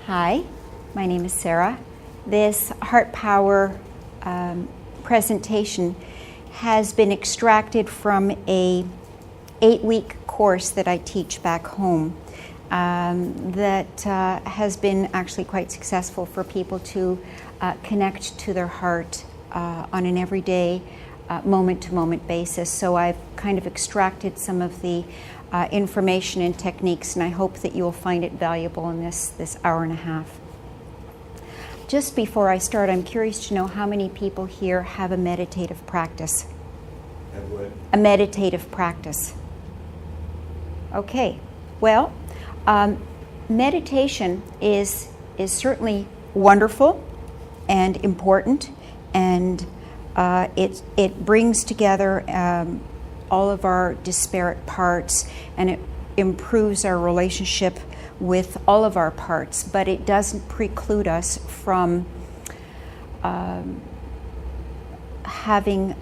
Hi, my name is Sara. This Heart Power presentation has been extracted from a 8-week course that I teach back home that has been actually quite successful for people to connect to their heart on an everyday, moment-to-moment basis. So I've kind of extracted some of the information and techniques, and I hope that you will find it valuable in this hour and a half. Just before I start, I'm curious to know how many people here have a meditative practice? Have what? A meditative practice. Okay, well, meditation is certainly wonderful and important, and it brings together all of our disparate parts, and it improves our relationship with all of our parts, but it doesn't preclude us from having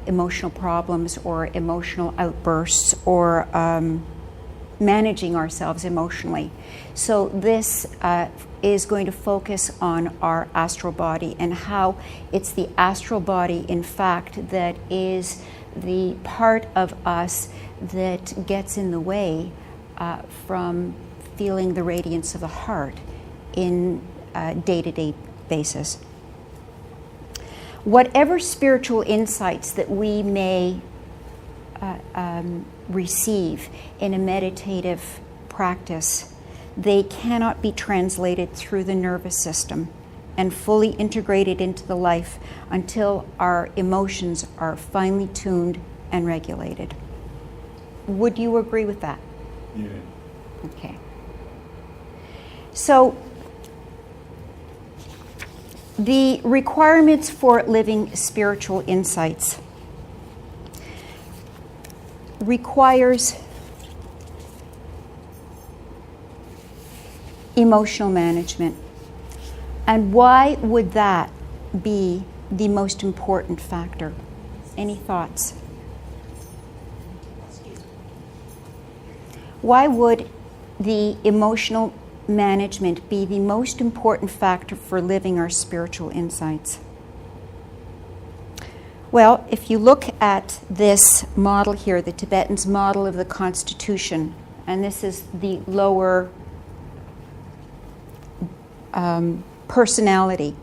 emotional problems or emotional outbursts or managing ourselves emotionally. So this is going to focus on our astral body and how it's the astral body, in fact, that is the part of us that gets in the way from feeling the radiance of the heart in a day-to-day basis. Whatever spiritual insights that we may receive in a meditative practice, they cannot be translated through the nervous system and fully integrated into the life until our emotions are finely tuned and regulated. Would you agree with that? Yeah. Okay. So, the requirements for living spiritual insights requires emotional management. And why would that be the most important factor? Any thoughts? Why would the emotional management be the most important factor for living our spiritual insights? Well, if you look at this model here, the Tibetans' model of the Constitution, and this is the lower personality.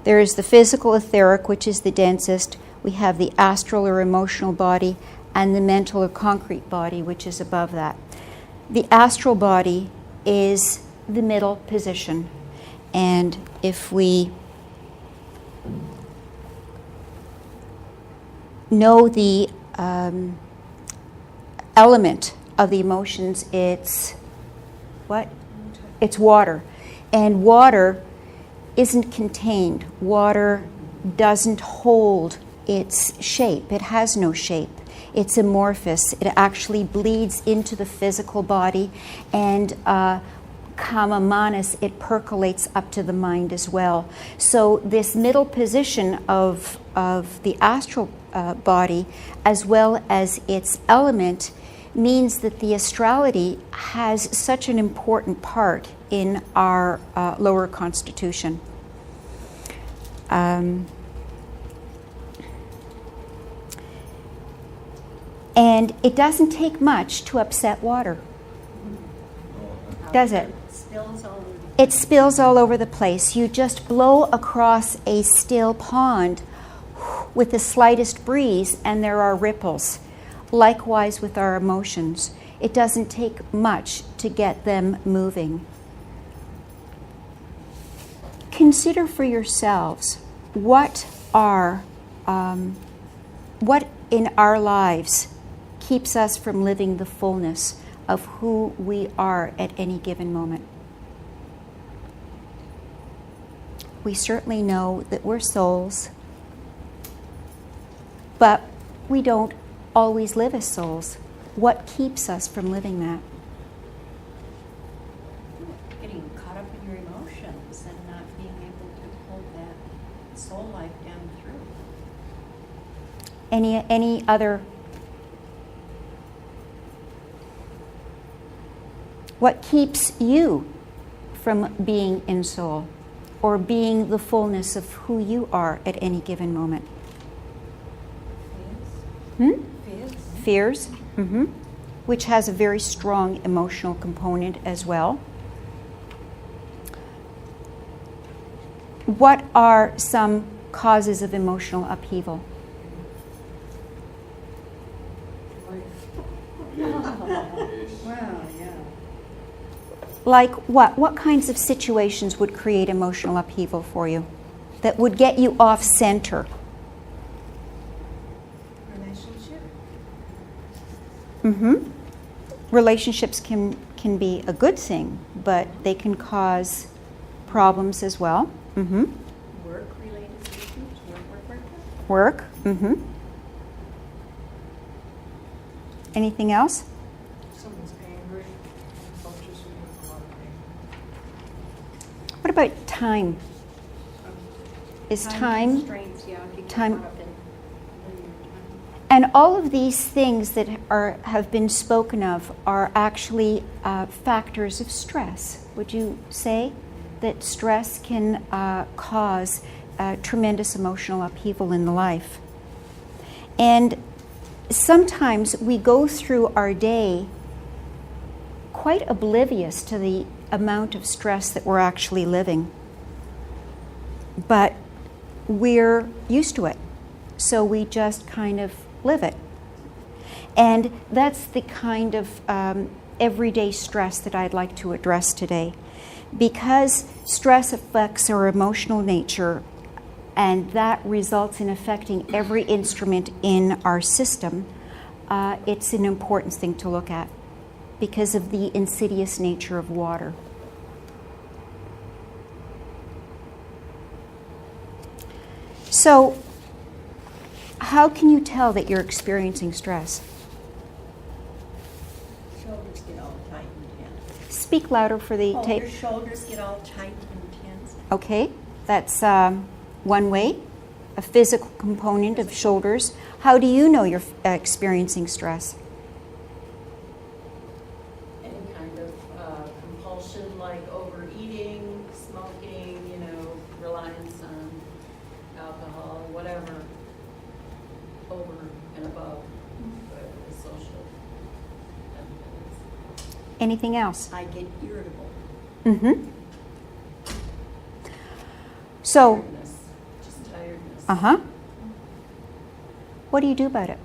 There is the physical etheric, which is the densest. We have the astral or emotional body, and the mental or concrete body, which is above that. The astral body is the middle position. And if we know the element of the emotions, it's what? It's water. And water isn't contained. Water doesn't hold its shape. It has no shape. It's amorphous. It actually bleeds into the physical body, and kama manas, it percolates up to the mind as well. So this middle position of the astral body, as well as its element, means that the astrality has such an important part in our lower constitution. And it doesn't take much to upset water, does it? It spills all over the place. You just blow across a still pond with the slightest breeze and there are ripples. Likewise with our emotions. It doesn't take much to get them moving. Consider for yourselves what in our lives keeps us from living the fullness of who we are at any given moment. We certainly know that we're souls, but we don't always live as souls. What keeps us from living that? Getting caught up in your emotions and not being able to hold that soul life down through. Any other What keeps you from being in soul or being the fullness of who you are at any given moment? Fears. Fears, which has a very strong emotional component as well. What are some causes of emotional upheaval? Wow, yeah. Like what? What kinds of situations would create emotional upheaval for you that would get you off center? Relationship. Relationships can be a good thing, but they can cause problems as well. Work-related issues. Work. Anything else? Someone's angry, conscious of a lot of pain. What about time? Is time Constraints, yeah. If you get time- caught up in linear time. and all of these things that have been spoken of are actually factors of stress. Would you say that stress can cause tremendous emotional upheaval in the life? And sometimes we go through our day quite oblivious to the amount of stress that we're actually living. But we're used to it, so we just kind of live it. And that's the kind of everyday stress that I'd like to address today. Because stress affects our emotional nature, and that results in affecting every instrument in our system, it's an important thing to look at because of the insidious nature of water. So, how can you tell that you're experiencing stress? Shoulders get all tight and tense. Speak louder for the tape. Your shoulders get all tight and tense. Okay, that's one way, a physical component of shoulders. How do you know you're experiencing stress? Any kind of compulsion like overeating, smoking, reliance on alcohol, whatever, over and above whatever the social benefit is. Anything else? I get irritable. So, Tiredness, just tiredness. what do you do about it?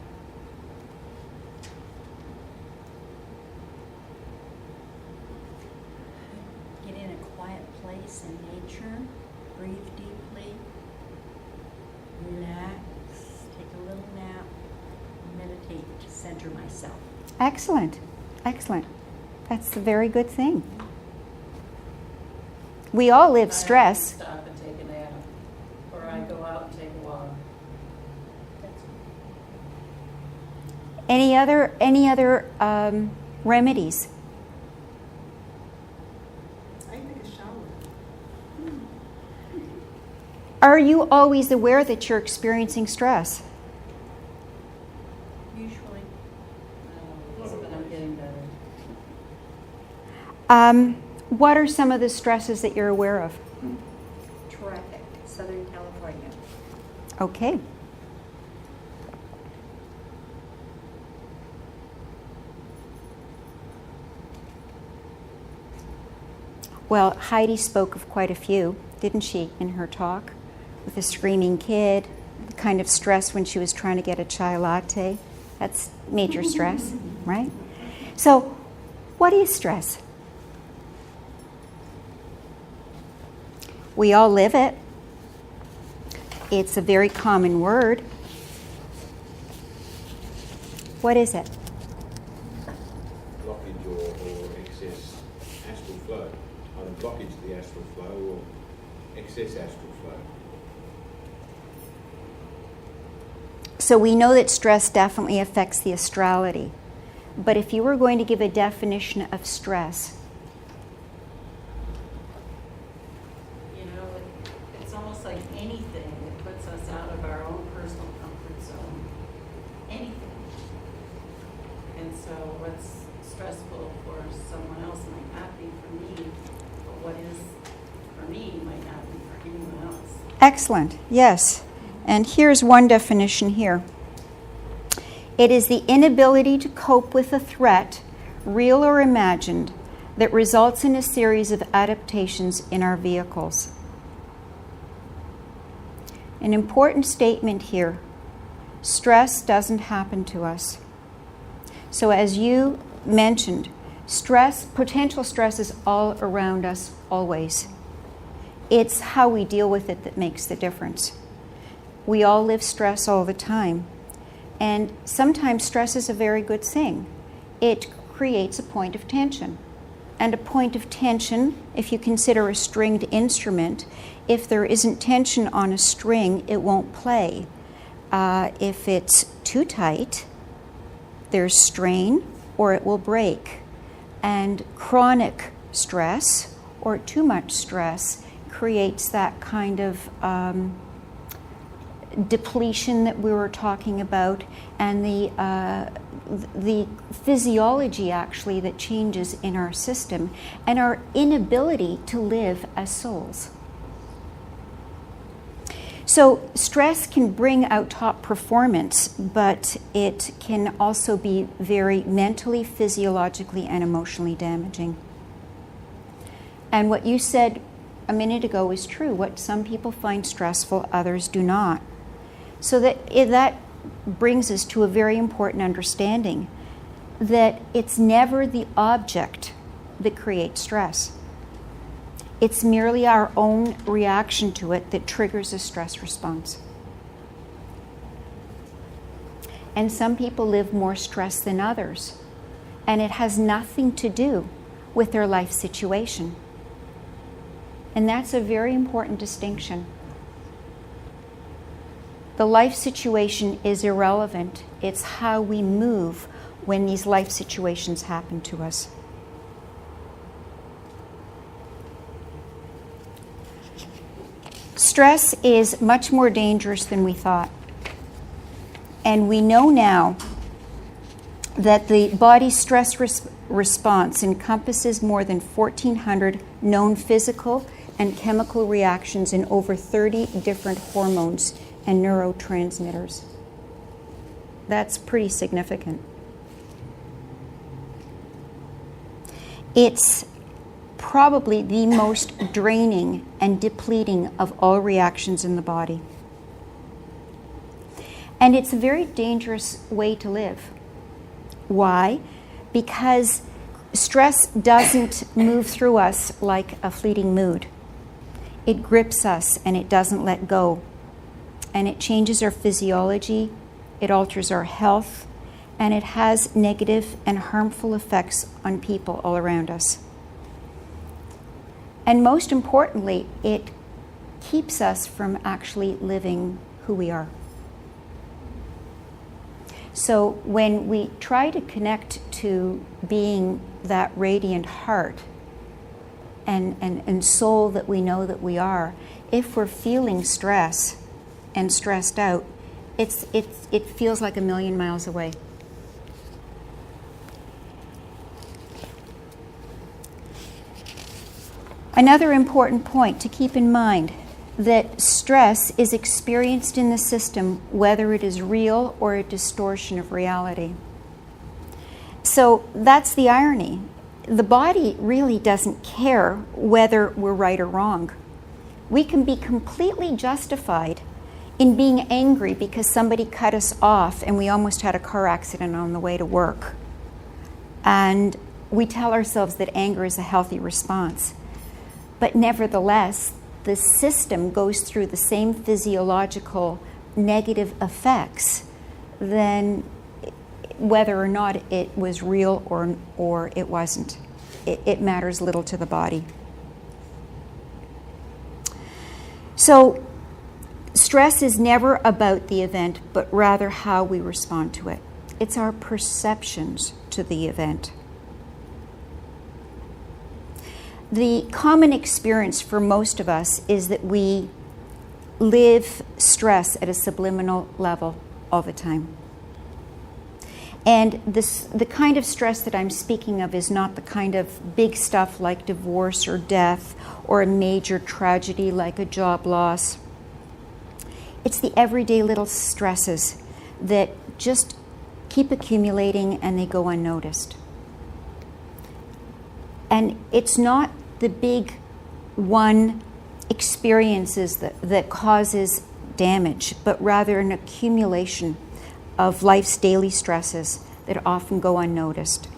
Get in a quiet place in nature. Breathe deeply. Relax. Take a little nap. Meditate to center myself. Excellent, excellent. That's a very good thing. We all live I stress. stop and take a nap, or I go out and take a walk. Any other remedies? I take a shower. Are you always aware that you're experiencing stress? Usually. But I'm getting better. What are some of the stresses that you're aware of? Traffic. Southern California. Okay. Well, Heidi spoke of quite a few, didn't she, in her talk? With a screaming kid, the kind of stress when she was trying to get a chai latte. That's major stress, right? So, what is stress? We all live it. It's a very common word. What is it? Blockage or excess astral flow. Either blockage to the astral flow or excess astral flow. So we know that stress definitely affects the astrality. But if you were going to give a definition of stress, It's almost like anything that puts us out of our own personal comfort zone. Anything. And so what's stressful for someone else might not be for me, but what is for me might not be for anyone else. Excellent, yes. And here's one definition here. It is the inability to cope with a threat, real or imagined, that results in a series of adaptations in our vehicles. An important statement here. Stress doesn't happen to us. So as you mentioned, stress, potential stress is all around us always. It's how we deal with it that makes the difference. We all live stress all the time. And sometimes stress is a very good thing. It creates a point of tension. And a point of tension, if you consider a stringed instrument, if there isn't tension on a string, it won't play. If it's too tight, there's strain or it will break. And chronic stress or too much stress creates that kind of depletion that we were talking about, and the physiology actually that changes in our system, and our inability to live as souls. So stress can bring out top performance, but it can also be very mentally, physiologically, and emotionally damaging. And what you said a minute ago is true. What some people find stressful, others do not. So that brings us to a very important understanding that it's never the object that creates stress. It's merely our own reaction to it that triggers a stress response. And some people live more stress than others, and it has nothing to do with their life situation. And that's a very important distinction. The life situation is irrelevant. It's how we move when these life situations happen to us. Stress is much more dangerous than we thought. And we know now that the body's stress response encompasses more than 1,400 known physical and chemical reactions in over 30 different hormones and neurotransmitters. That's pretty significant. It's probably the most draining and depleting of all reactions in the body. And it's a very dangerous way to live. Why? Because stress doesn't move through us like a fleeting mood. It grips us and it doesn't let go. And it changes our physiology, it alters our health, and it has negative and harmful effects on people all around us. And most importantly, it keeps us from actually living who we are. So when we try to connect to being that radiant heart and soul that we know that we are, if we're feeling stress and stressed out, it feels like a million miles away. Another important point to keep in mind, that stress is experienced in the system whether it is real or a distortion of reality. So that's the irony. The body really doesn't care whether we're right or wrong. We can be completely justified in being angry because somebody cut us off and we almost had a car accident on the way to work. And we tell ourselves that anger is a healthy response. But nevertheless, the system goes through the same physiological negative effects than whether or not it was real or it wasn't. It matters little to the body. So stress is never about the event, but rather how we respond to it. It's our perceptions to the event. The common experience for most of us is that we live stress at a subliminal level all the time. And the kind of stress that I'm speaking of is not the kind of big stuff like divorce or death or a major tragedy like a job loss. It's the everyday little stresses that just keep accumulating and they go unnoticed. And it's not the big one experiences that causes damage, but rather an accumulation of life's daily stresses that often go unnoticed.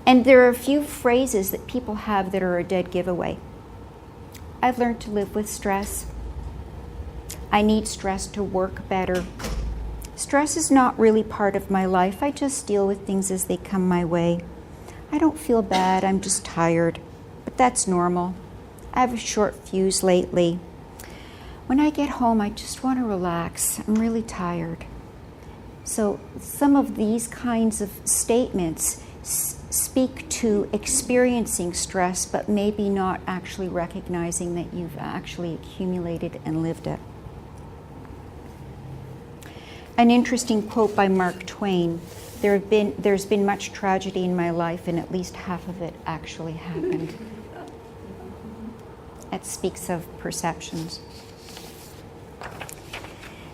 And there are a few phrases that people have that are a dead giveaway. I've learned to live with stress. I need stress to work better. Stress is not really part of my life. I just deal with things as they come my way. I don't feel bad, I'm just tired. But that's normal. I have a short fuse lately. When I get home, I just want to relax. I'm really tired. So some of these kinds of statements speak to experiencing stress, but maybe not actually recognizing that you've actually accumulated and lived it. An interesting quote by Mark Twain. There's been much tragedy in my life, and at least half of it actually happened. That speaks of perceptions.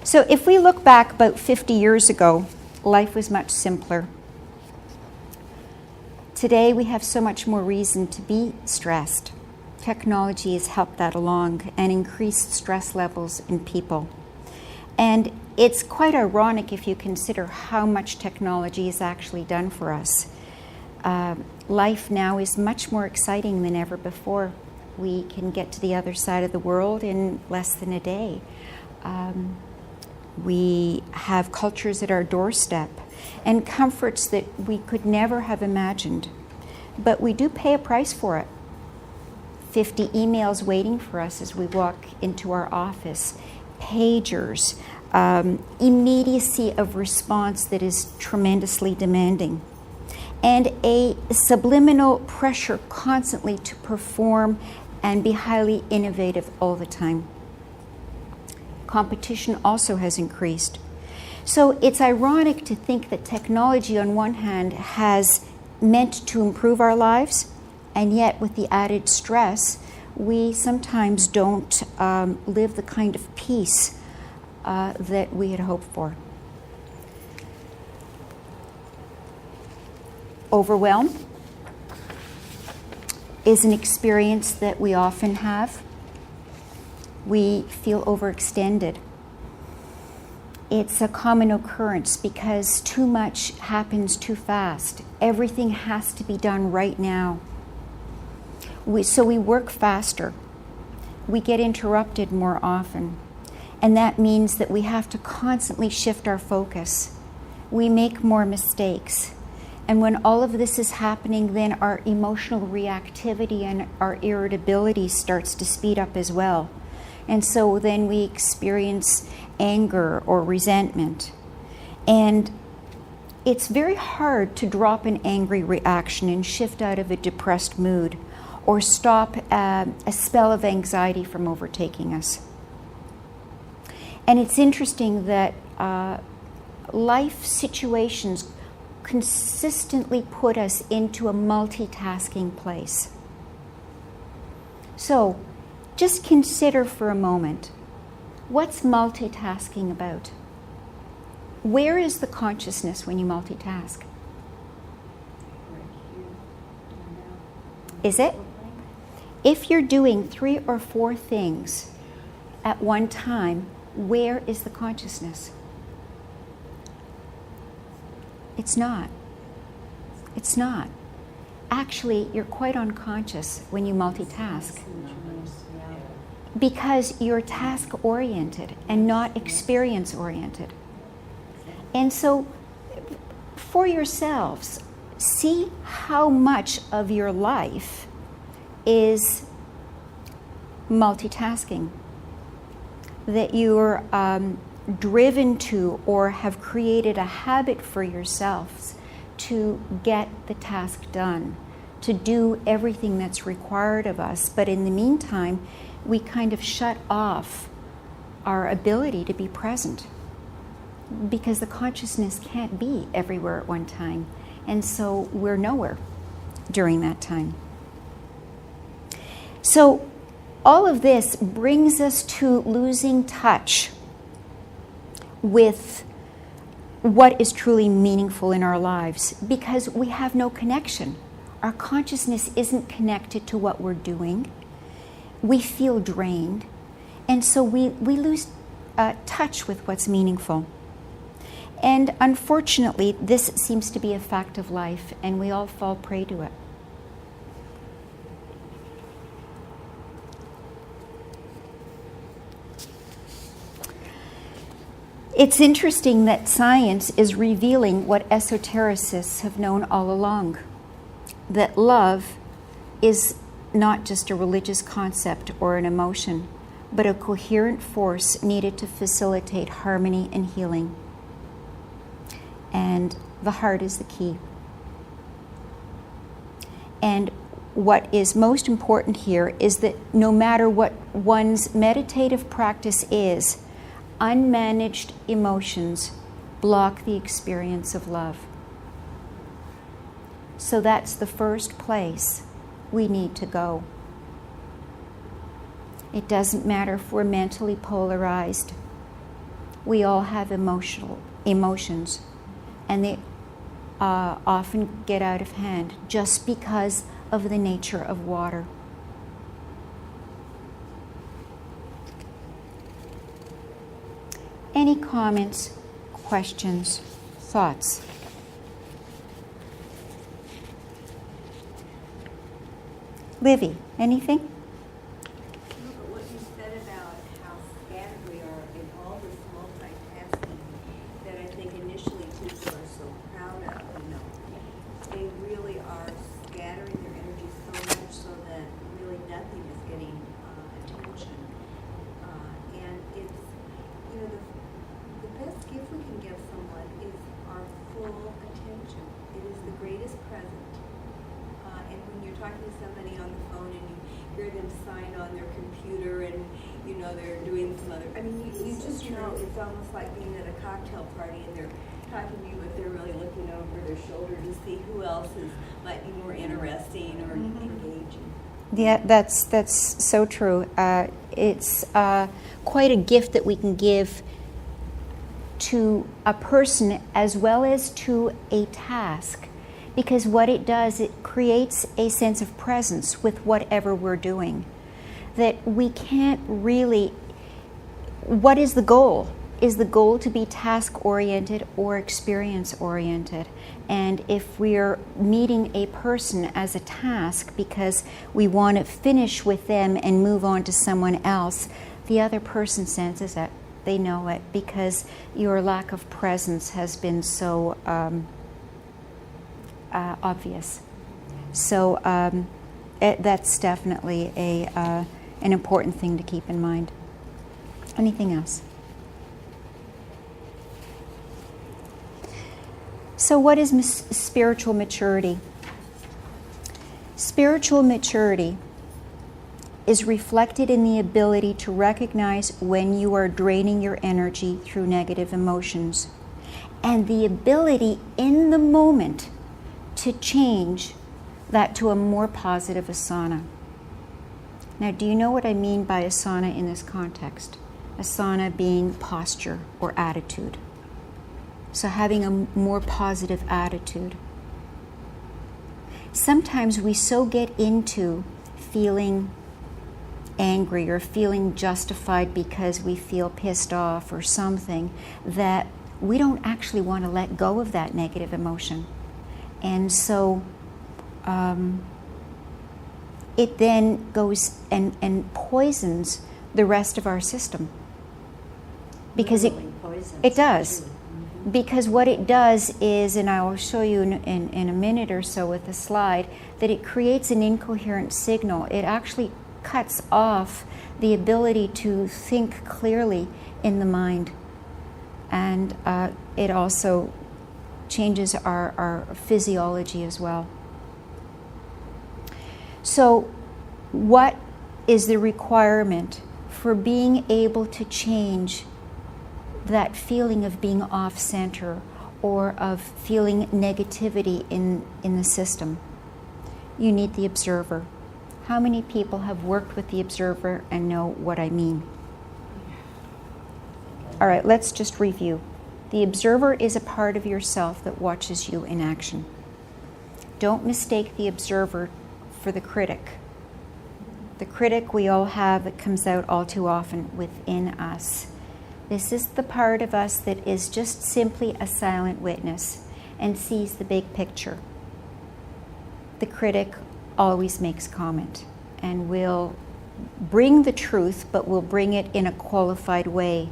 So if we look back about 50 years ago, life was much simpler. Today we have so much more reason to be stressed. Technology has helped that along and increased stress levels in people. And it's quite ironic if you consider how much technology has actually done for us. Life now is much more exciting than ever before. We can get to the other side of the world in less than a day. We have cultures at our doorstep and comforts that we could never have imagined. But we do pay a price for it. 50 emails waiting for us as we walk into our office, pagers, immediacy of response that is tremendously demanding, and a subliminal pressure constantly to perform and be highly innovative all the time. Competition also has increased. So it's ironic to think that technology on one hand has meant to improve our lives, and yet with the added stress, we sometimes don't live the kind of peace that we had hoped for. Overwhelm is an experience that we often have. We feel overextended. It's a common occurrence because too much happens too fast. Everything has to be done right now. So we work faster. We get interrupted more often. And that means that we have to constantly shift our focus. We make more mistakes. And when all of this is happening, then our emotional reactivity and our irritability starts to speed up as well. And so then we experience anger or resentment. And it's very hard to drop an angry reaction and shift out of a depressed mood or stop a spell of anxiety from overtaking us. And it's interesting that life situations consistently put us into a multitasking place. So, just consider for a moment, what's multitasking about? Where is the consciousness when you multitask? Is it? If you're doing 3 or 4 things at one time, where is the consciousness? It's not. It's not. Actually, you're quite unconscious when you multitask because you're task-oriented and not experience-oriented. And so, for yourselves, see how much of your life is multitasking, that you're driven to or have created a habit for yourselves to get the task done, to do everything that's required of us. But in the meantime, we kind of shut off our ability to be present. because the consciousness can't be everywhere at one time. And so we're nowhere during that time. So all of this brings us to losing touch with what is truly meaningful in our lives because we have no connection. Our consciousness isn't connected to what we're doing. We feel drained, and so we lose touch with what's meaningful. And unfortunately, this seems to be a fact of life, and we all fall prey to it. It's interesting that science is revealing what esotericists have known all along, that love is not just a religious concept or an emotion, but a coherent force needed to facilitate harmony and healing. And the heart is the key. And what is most important here is that no matter what one's meditative practice is, unmanaged emotions block the experience of love. So that's the first place we need to go. It doesn't matter if we're mentally polarized. We all have emotions, and they often get out of hand just because of the nature of water. Any comments, questions, thoughts? Livy, anything? No, but what you said about how scattered we are in all this multitasking that I think initially people are so proud of, they really are scattering their energy so much so that really nothing is getting attention. And it's, the best gift we can give someone is our full attention. It is the greatest present. And when you're talking to somebody on the phone and you hear them sign on their computer and, they're doing some other, you just know it's almost like being at a cocktail party and they're talking to you, but they're really looking over their shoulder to see who else might be more interesting or engaging. Yeah, that's so true. It's quite a gift that we can give to a person as well as to a task, because what it does, it creates a sense of presence with whatever we're doing. That we can't really, what is the goal? Is the goal to be task-oriented or experience-oriented? And if we're meeting a person as a task because we want to finish with them and move on to someone else, the other person senses it. They know it because your lack of presence has been so obvious. So that's definitely an important thing to keep in mind. Anything else? So what is spiritual maturity? Spiritual maturity is reflected in the ability to recognize when you are draining your energy through negative emotions, and the ability in the moment to change that to a more positive asana. Now, do you know what I mean by asana in this context? Asana being posture or attitude. So having a more positive attitude. Sometimes we so get into feeling angry or feeling justified because we feel pissed off or something that we don't actually want to let go of that negative emotion. And so it then goes and poisons the rest of our system. Because it does. Because what it does is, and I will show you in a minute or so with a slide, that it creates an incoherent signal. It actually cuts off the ability to think clearly in the mind. And it also changes our physiology as well. So what is the requirement for being able to change that feeling of being off center or of feeling negativity in the system, you need the observer. How many people have worked with the observer and know what I mean? All right, let's just review. The observer is a part of yourself that watches you in action. Don't mistake the observer for the critic. The critic we all have that comes out all too often within us. This is the part of us that is just simply a silent witness and sees the big picture. The critic always makes comment and will bring the truth, but will bring it in a qualified way.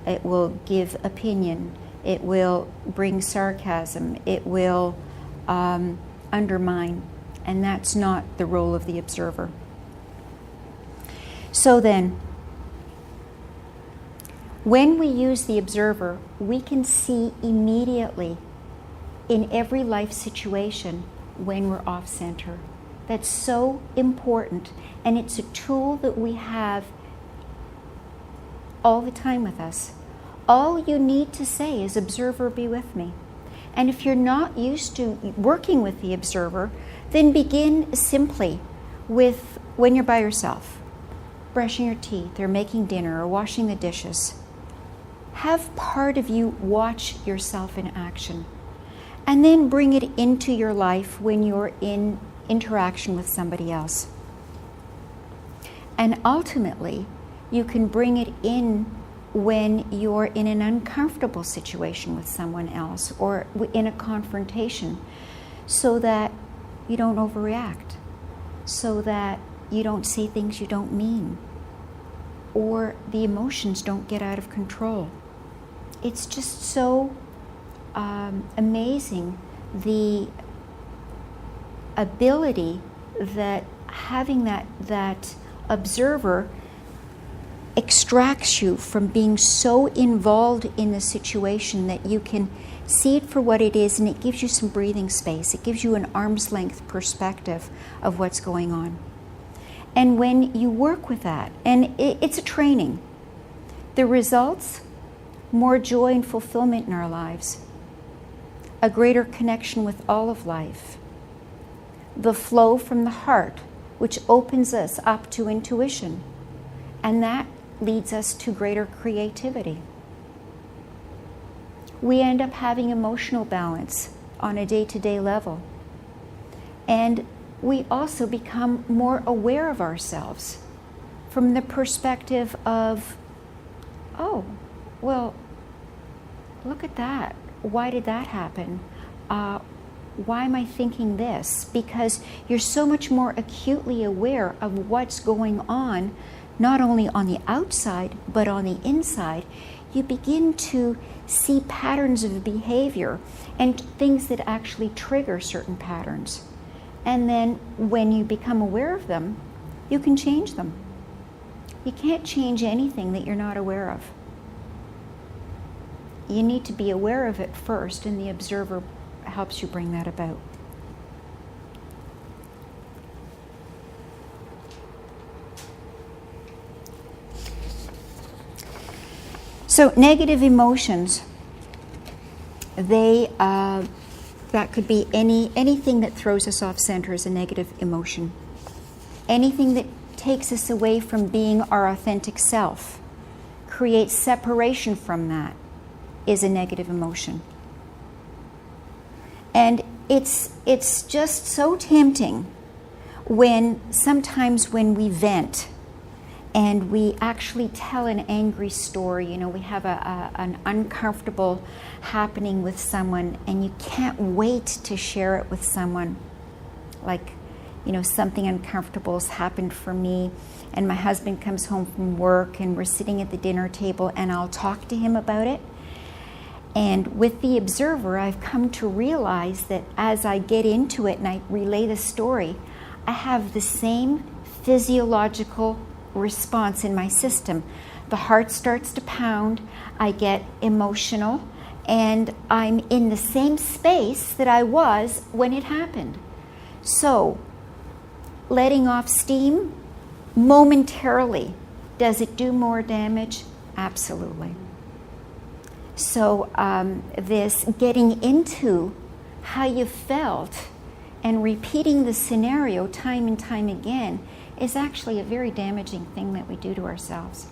It will give opinion. It will bring sarcasm. It will undermine. And that's not the role of the observer. So then, when we use the observer, we can see immediately in every life situation when we're off center. That's so important, and it's a tool that we have all the time with us. All you need to say is, observer, be with me. And if you're not used to working with the observer, then begin simply with when you're by yourself, brushing your teeth or making dinner or washing the dishes. Have part of you watch yourself in action, and then bring it into your life when you're in interaction with somebody else. And ultimately, you can bring it in when you're in an uncomfortable situation with someone else or in a confrontation, so that you don't overreact, so that you don't say things you don't mean, or the emotions don't get out of control. It's just so amazing, the ability that having that observer extracts you from being so involved in the situation that you can see it for what it is, and it gives you some breathing space. It gives you an arm's length perspective of what's going on. And when you work with that, and it's a training, the results, more joy and fulfillment in our lives, a greater connection with all of life, the flow from the heart, which opens us up to intuition, and that leads us to greater creativity. We end up having emotional balance on a day-to-day level. And we also become more aware of ourselves from the perspective of, oh, well, look at that. Why did that happen? Why am I thinking this? Because you're so much more acutely aware of what's going on, not only on the outside, but on the inside. You begin to see patterns of behavior and things that actually trigger certain patterns. And then when you become aware of them, you can change them. You can't change anything that you're not aware of. You need to be aware of it first, and the observer helps you bring that about. So negative emotions, that could be anything that throws us off center is a negative emotion. Anything that takes us away from being our authentic self, creates separation from that, is a negative emotion. And it's just so tempting sometimes when we vent and we actually tell an angry story. We have an uncomfortable happening with someone, and you can't wait to share it with someone. Like, something uncomfortable has happened for me, and my husband comes home from work, and we're sitting at the dinner table, and I'll talk to him about it. And with the observer, I've come to realize that as I get into it and I relay the story, I have the same physiological response in my system. The heart starts to pound, I get emotional, and I'm in the same space that I was when it happened. So, letting off steam momentarily, does it do more damage? Absolutely. So this getting into how you felt and repeating the scenario time and time again is actually a very damaging thing that we do to ourselves.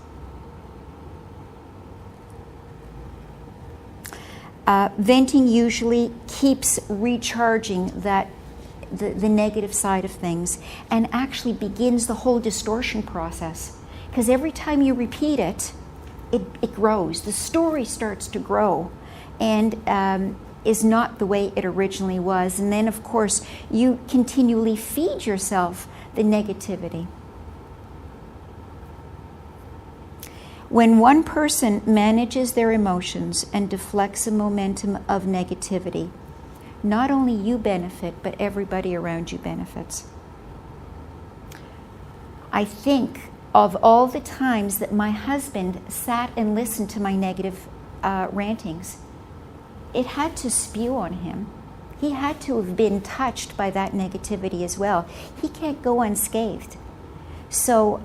Venting usually keeps recharging the negative side of things, and actually begins the whole distortion process. Because every time you repeat it, it grows. The story starts to grow, and is not the way it originally was. And then, of course, you continually feed yourself the negativity. When one person manages their emotions and deflects the momentum of negativity, not only you benefit, but everybody around you benefits. I think of all the times that my husband sat and listened to my negative rantings. It had to spew on him. He had to have been touched by that negativity as well. He can't go unscathed. So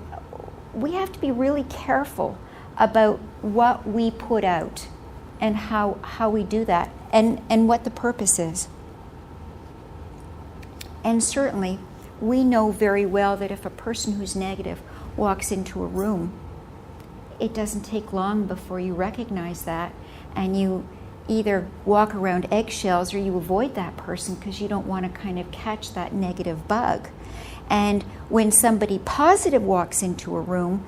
we have to be really careful about what we put out and how we do that, and what the purpose is. And certainly, we know very well that if a person who's negative walks into a room, it doesn't take long before you recognize that, and you either walk around eggshells or you avoid that person because you don't want to kind of catch that negative bug. And when somebody positive walks into a room,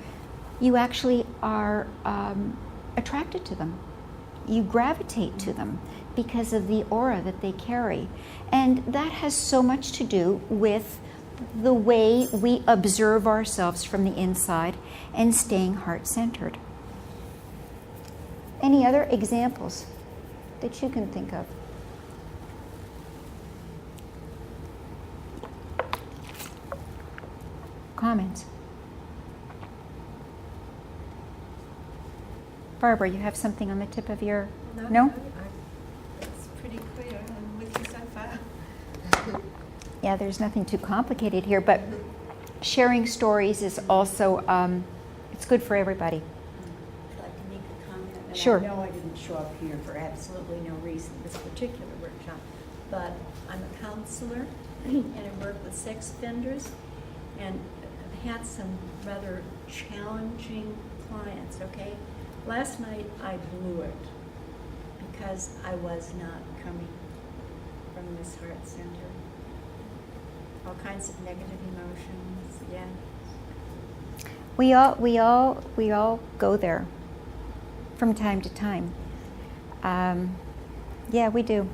you actually are attracted to them. You gravitate to them because of the aura that they carry. And that has so much to do with the way we observe ourselves from the inside and staying heart-centered. Any other examples that you can think of? Comments? Barbara, you have something on the tip of your... No? It's pretty clear. I'm with you so far. Yeah, there's nothing too complicated here, but sharing stories is also, it's good for everybody. I'd like to make a comment. And Sure. I know I didn't show up here for absolutely no reason, this particular workshop, but I'm a counselor and I work with sex offenders, and I've had some rather challenging clients, okay? Last night I blew it because I was not coming from this heart center. All kinds of negative emotions, yeah. We all go there from time to time. Yeah, we do.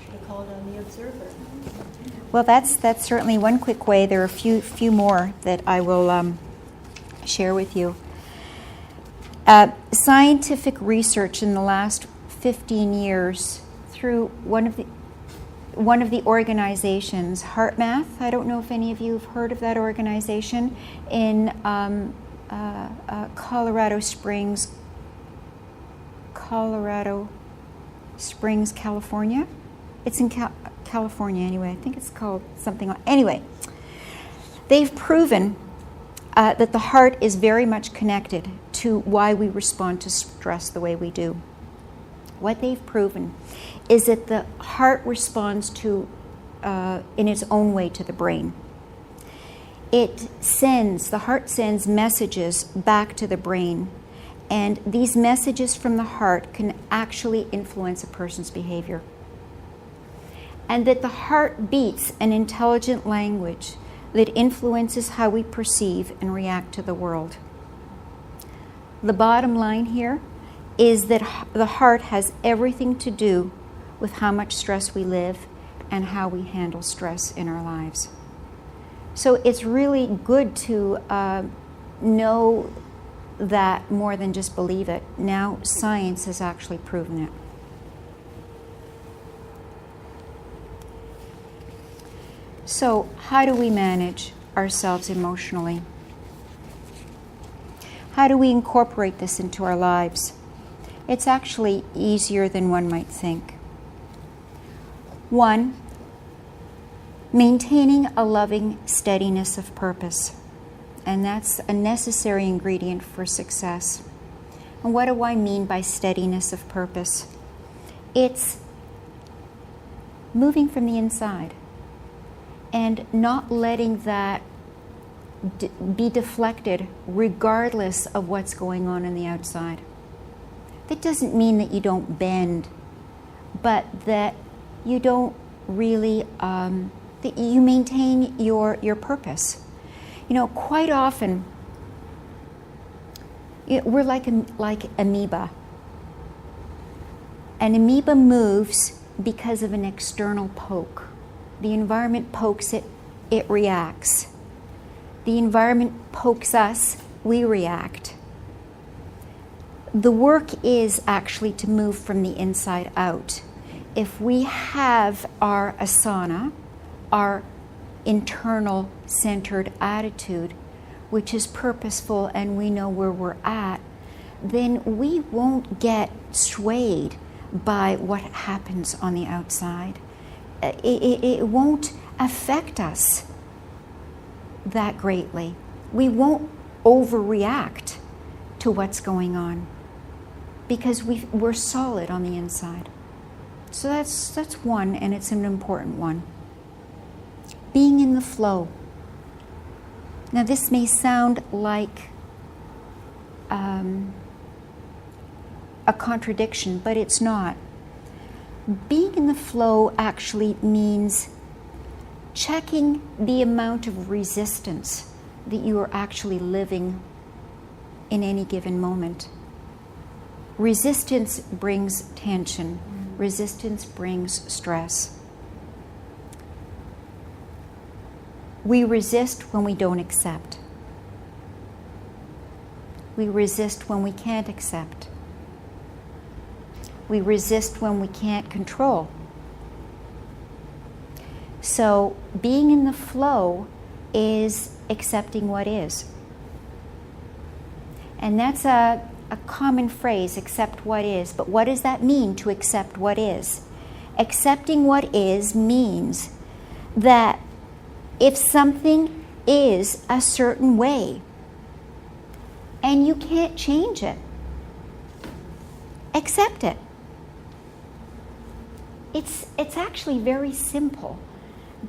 Should have called on the observer. Well, that's certainly one quick way. There are a few more that I will share with you. Scientific research in the last 15 years through one of the organizations, HeartMath. I don't know if any of you have heard of that organization in Colorado Springs, California. It's in California anyway. I think it's called something. Anyway, they've proven that the heart is very much connected to why we respond to stress the way we do. What they've proven is that the heart responds to, in its own way, to the brain. The heart sends messages back to the brain, and these messages from the heart can actually influence a person's behavior. And that the heart beats an intelligent language that influences how we perceive and react to the world. The bottom line here is that the heart has everything to do with how much stress we live and how we handle stress in our lives. So it's really good to know that more than just believe it. Now science has actually proven it. So how do we manage ourselves emotionally? How do we incorporate this into our lives? It's actually easier than one might think. 1, maintaining a loving steadiness of purpose. and that's a necessary ingredient for success. And what do I mean by steadiness of purpose? It's moving from the inside and not letting that be deflected regardless of what's going on the outside. That doesn't mean that you don't bend, but that you don't really, that you maintain your purpose. You know, quite often, we're like amoeba. An amoeba moves because of an external poke. The environment pokes it, it reacts. The environment pokes us, we react. The work is actually to move from the inside out. If we have our asana, our internal centered attitude, which is purposeful and we know where we're at, then we won't get swayed by what happens on the outside. It won't affect us that greatly. We won't overreact to what's going on because we're solid on the inside. So that's one, and it's an important one. Being in the flow. Now this may sound like a contradiction, but it's not. Being in the flow actually means checking the amount of resistance that you are actually living in any given moment. Resistance brings tension. Resistance brings stress. We resist when we don't accept. We resist when we can't accept. We resist when we can't control. So being in the flow is accepting what is. And that's a common phrase, accept what is. But what does that mean, to accept what is? Accepting what is means that if something is a certain way and you can't change it, accept it. It's actually very simple,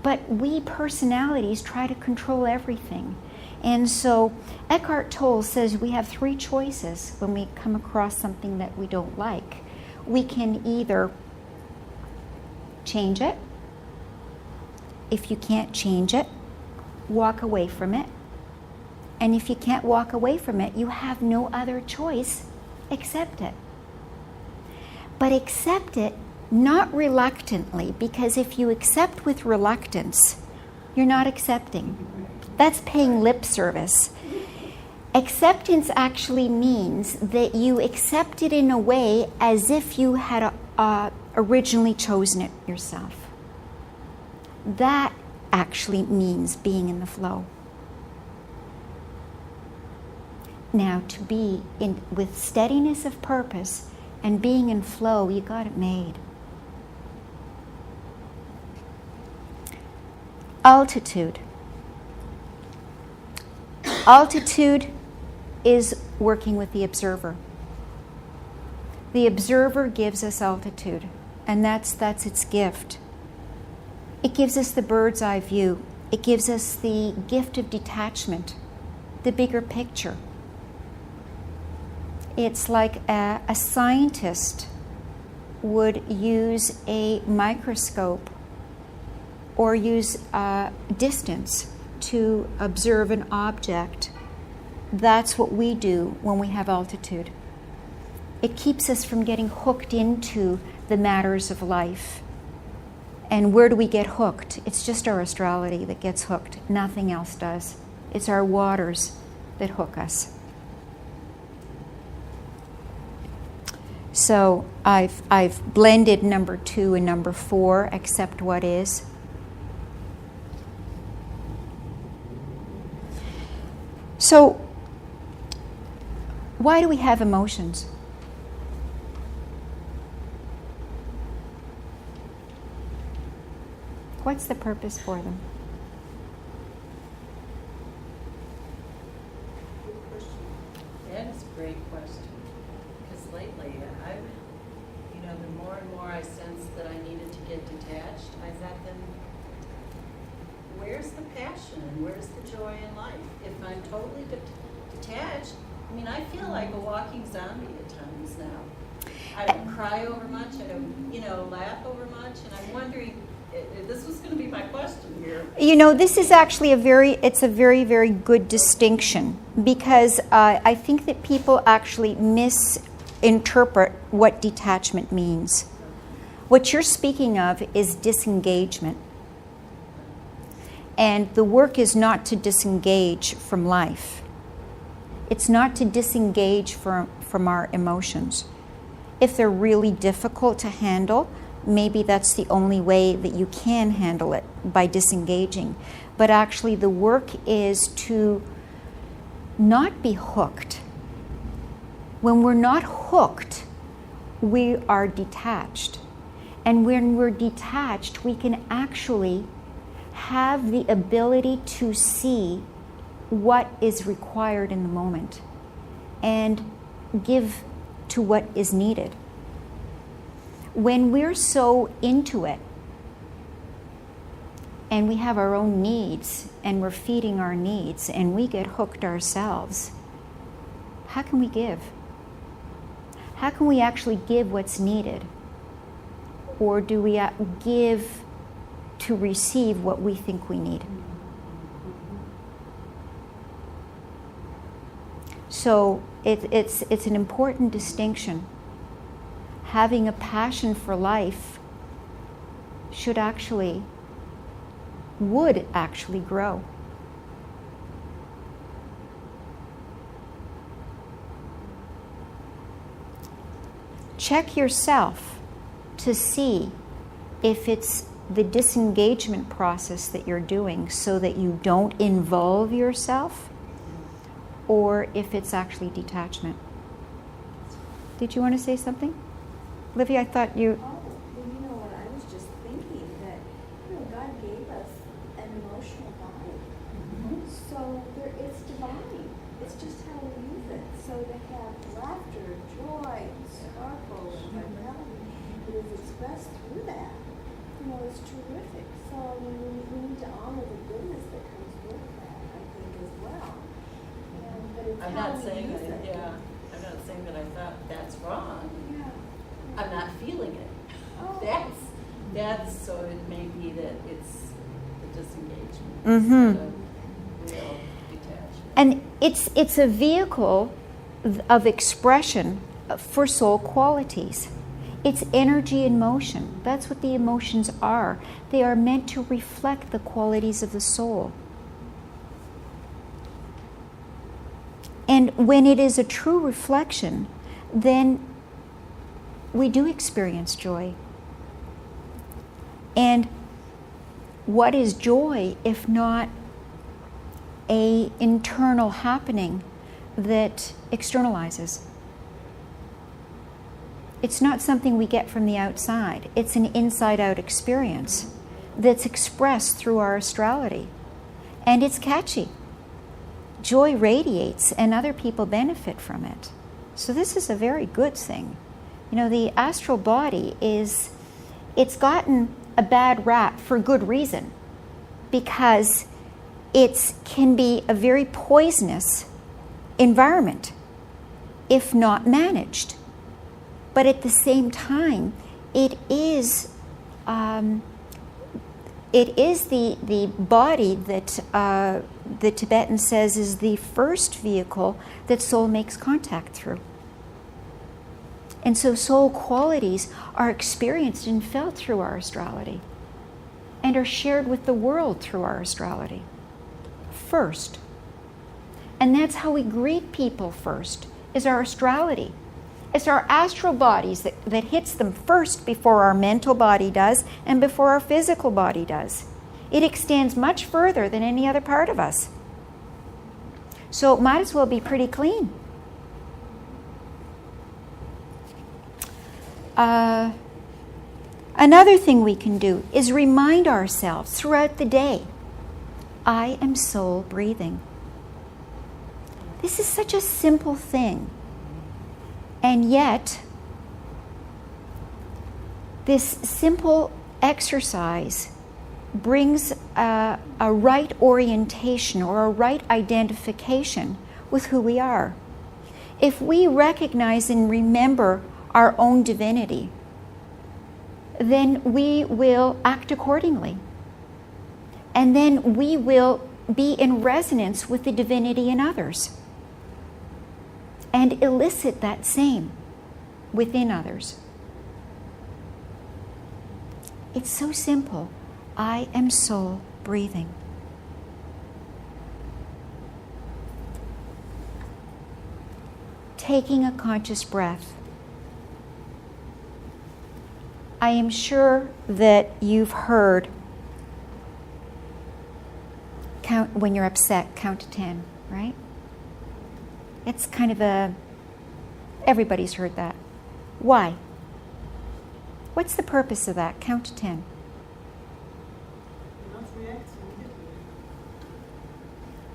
but we personalities try to control everything. And so Eckhart Tolle says we have three choices when we come across something that we don't like. We can either change it. If you can't change it, walk away from it. And if you can't walk away from it, you have no other choice. Accept it. But accept it not reluctantly, because if you accept with reluctance, you're not accepting. That's paying lip service. Acceptance actually means that you accept it in a way as if you had originally chosen it yourself. That actually means being in the flow. Now, to be in with steadiness of purpose and being in flow, you got it made. Altitude. Altitude is working with the observer. The observer gives us altitude, and that's its gift. It gives us the bird's eye view. It gives us the gift of detachment, the bigger picture. It's like a scientist would use a microscope or use distance to observe an object. That's what we do when we have altitude. It keeps us from getting hooked into the matters of life. And where do we get hooked? It's just our astrality that gets hooked. Nothing else does. It's our waters that hook us. So I've blended number 2 and number 4, accept what is. So, why do we have emotions? What's the purpose for them? great question. Because lately, the more and more I sensed that I needed to get detached, I thought then, where's the passion and where's the joy in life? If I'm totally detached, I feel like a walking zombie at times now. I don't cry over much, I don't, laugh over much, and I'm wondering, this was going to be my question here. This is actually it's a very, very good distinction, because I think that people actually misinterpret what detachment means. What you're speaking of is disengagement. And the work is not to disengage from life. It's not to disengage from our emotions. If they're really difficult to handle, maybe that's the only way that you can handle it, by disengaging. But actually the work is to not be hooked. When we're not hooked, we are detached. And when we're detached, we can actually have the ability to see what is required in the moment and give to what is needed. When we're so into it and we have our own needs and we're feeding our needs and we get hooked ourselves, how can we give? How can we actually give what's needed? Or do we give to receive what we think we need? So it's an important distinction. Having a passion for life would actually grow. Check yourself to see if it's the disengagement process that you're doing so that you don't involve yourself, or if it's actually detachment. Did you want to say something? Olivia, I thought you... Oh, well, you know what, I was just thinking that, God gave us an emotional body. So it's divine. It's just how we use it. So to have laughter, joy, sparkle, and vitality that is expressed through that, is terrific. So we need to honor the goodness that comes with that, I think, as well. But it's I'm how not we saying use that, it. I'm not saying that I thought that's wrong. Yeah. I'm not feeling it. Oh. That's so it may be that it's the disengagement Mm-hmm. instead of real detachment. And it's a vehicle of expression for soul qualities. It's energy in motion. That's what the emotions are. They are meant to reflect the qualities of the soul. And when it is a true reflection, then we do experience joy. And what is joy if not an internal happening that externalizes? It's not something we get from the outside. It's an inside-out experience that's expressed through our astrality. And it's catchy. Joy radiates and other people benefit from it. So this is a very good thing. The astral body it's gotten a bad rap for good reason, because it can be a very poisonous environment if not managed. But at the same time, it is the body that the Tibetan says is the first vehicle that soul makes contact through. And so soul qualities are experienced and felt through our astrality and are shared with the world through our astrality first. And that's how we greet people first, is our astrality. It's our astral bodies that hits them first before our mental body does and before our physical body does. It extends much further than any other part of us. So it might as well be pretty clean. Another thing we can do is remind ourselves throughout the day, I am soul breathing. This is such a simple thing. And yet, this simple exercise brings a right orientation or a right identification with who we are. If we recognize and remember our own divinity, then we will act accordingly. And then we will be in resonance with the divinity in others and elicit that same within others. It's so simple. I am soul breathing. Taking a conscious breath. I am sure that you've heard count when you're upset, count to 10, right? It's kind of everybody's heard that. Why? What's the purpose of that? Count to 10. Not react immediately.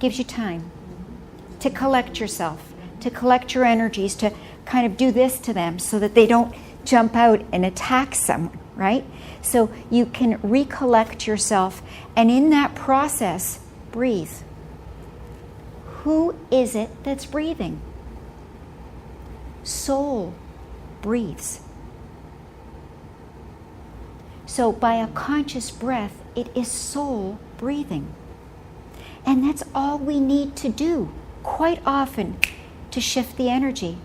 Gives you time to collect yourself, to collect your energies, to kind of do this to them so that they don't jump out and attack someone, right? So you can recollect yourself, and in that process, breathe. Who is it that's breathing? Soul breathes. So by a conscious breath, it is soul breathing. And that's all we need to do quite often to shift the energy,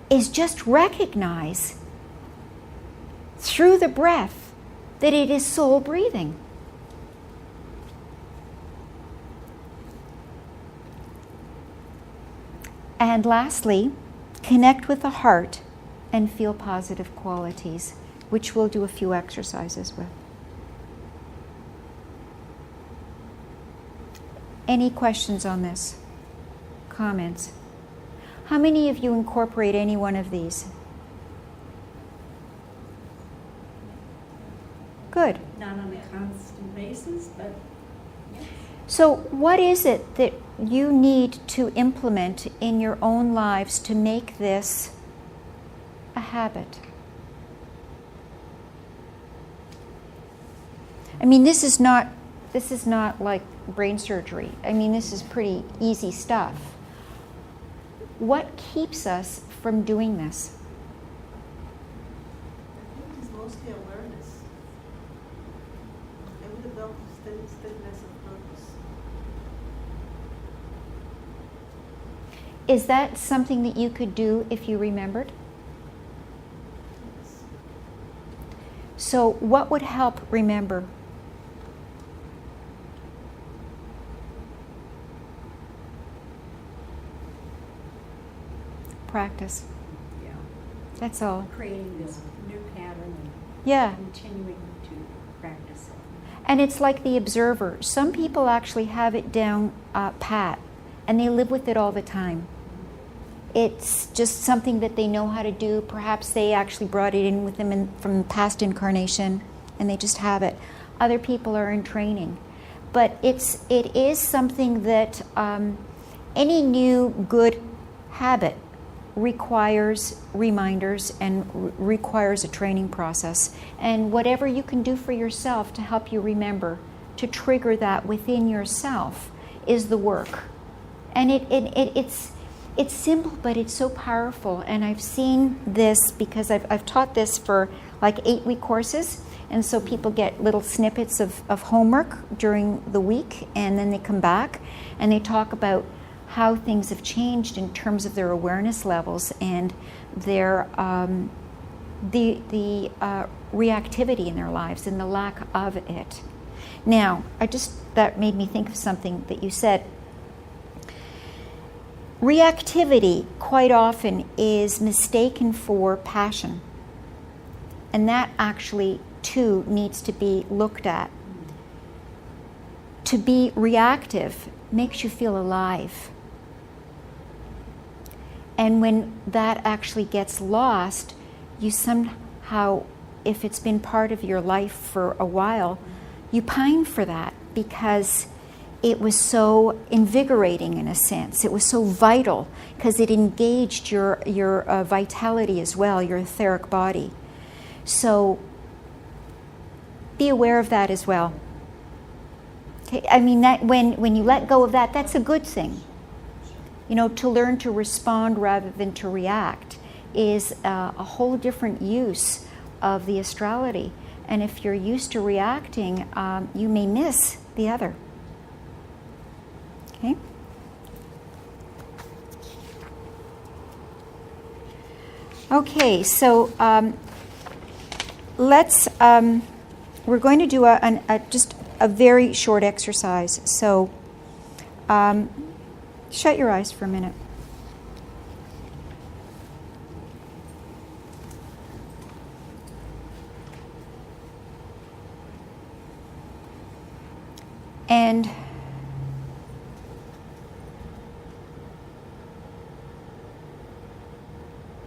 is just recognize through the breath that it is soul breathing. And lastly, connect with the heart and feel positive qualities, which we'll do a few exercises with. Any questions on this? Comments? How many of you incorporate any one of these? Good. Not on a constant basis, but So what is it that you need to implement in your own lives to make this a habit? I mean, this is not like brain surgery. I mean, this is pretty easy stuff. What keeps us from doing this? I think it's mostly awareness. And we develop steadiness of purpose. Is that something that you could do if you remembered? Yes. So what would help remember? Practice. yeah, That's all. creating this new pattern Yeah. and continuing to practice it. And it's like the observer. Some people actually have it down pat, and they live with it all the time. It's just something that they know how to do. Perhaps they actually brought it in with them from past incarnation, and they just have it. Other people are in training. But it is something that any new good habit requires reminders and requires a training process. And whatever you can do for yourself to help you remember, to trigger that within yourself, is the work. And it's simple, but it's so powerful. And I've seen this because I've taught this for like 8-week courses. And so people get little snippets of homework during the week, and then they come back and they talk about how things have changed in terms of their awareness levels and their the reactivity in their lives and the lack of it. Now, that made me think of something that you said. Reactivity quite often is mistaken for passion, and that actually too needs to be looked at. To be reactive makes you feel alive. And when that actually gets lost, you somehow, if it's been part of your life for a while, you pine for that because it was so invigorating in a sense. It was so vital because it engaged your vitality as well, your etheric body. So be aware of that as well. Okay, I mean that when you let go of that, that's a good thing. You know, to learn to respond rather than to react is a whole different use of the astrality. And if you're used to reacting, you may miss the other. Okay? Okay, so let's, we're going to do just a very short exercise. So shut your eyes for a minute. And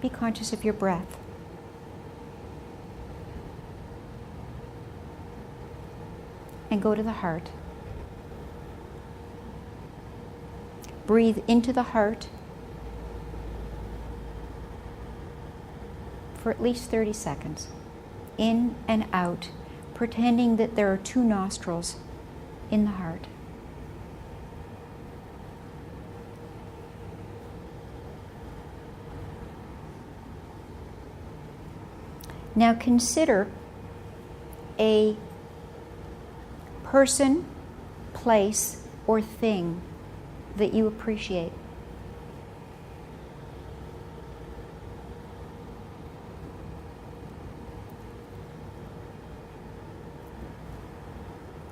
be conscious of your breath. And go to the heart. Breathe into the heart for at least 30 seconds. In and out, pretending that there are two nostrils in the heart. Now consider a person, place, or thing that you appreciate.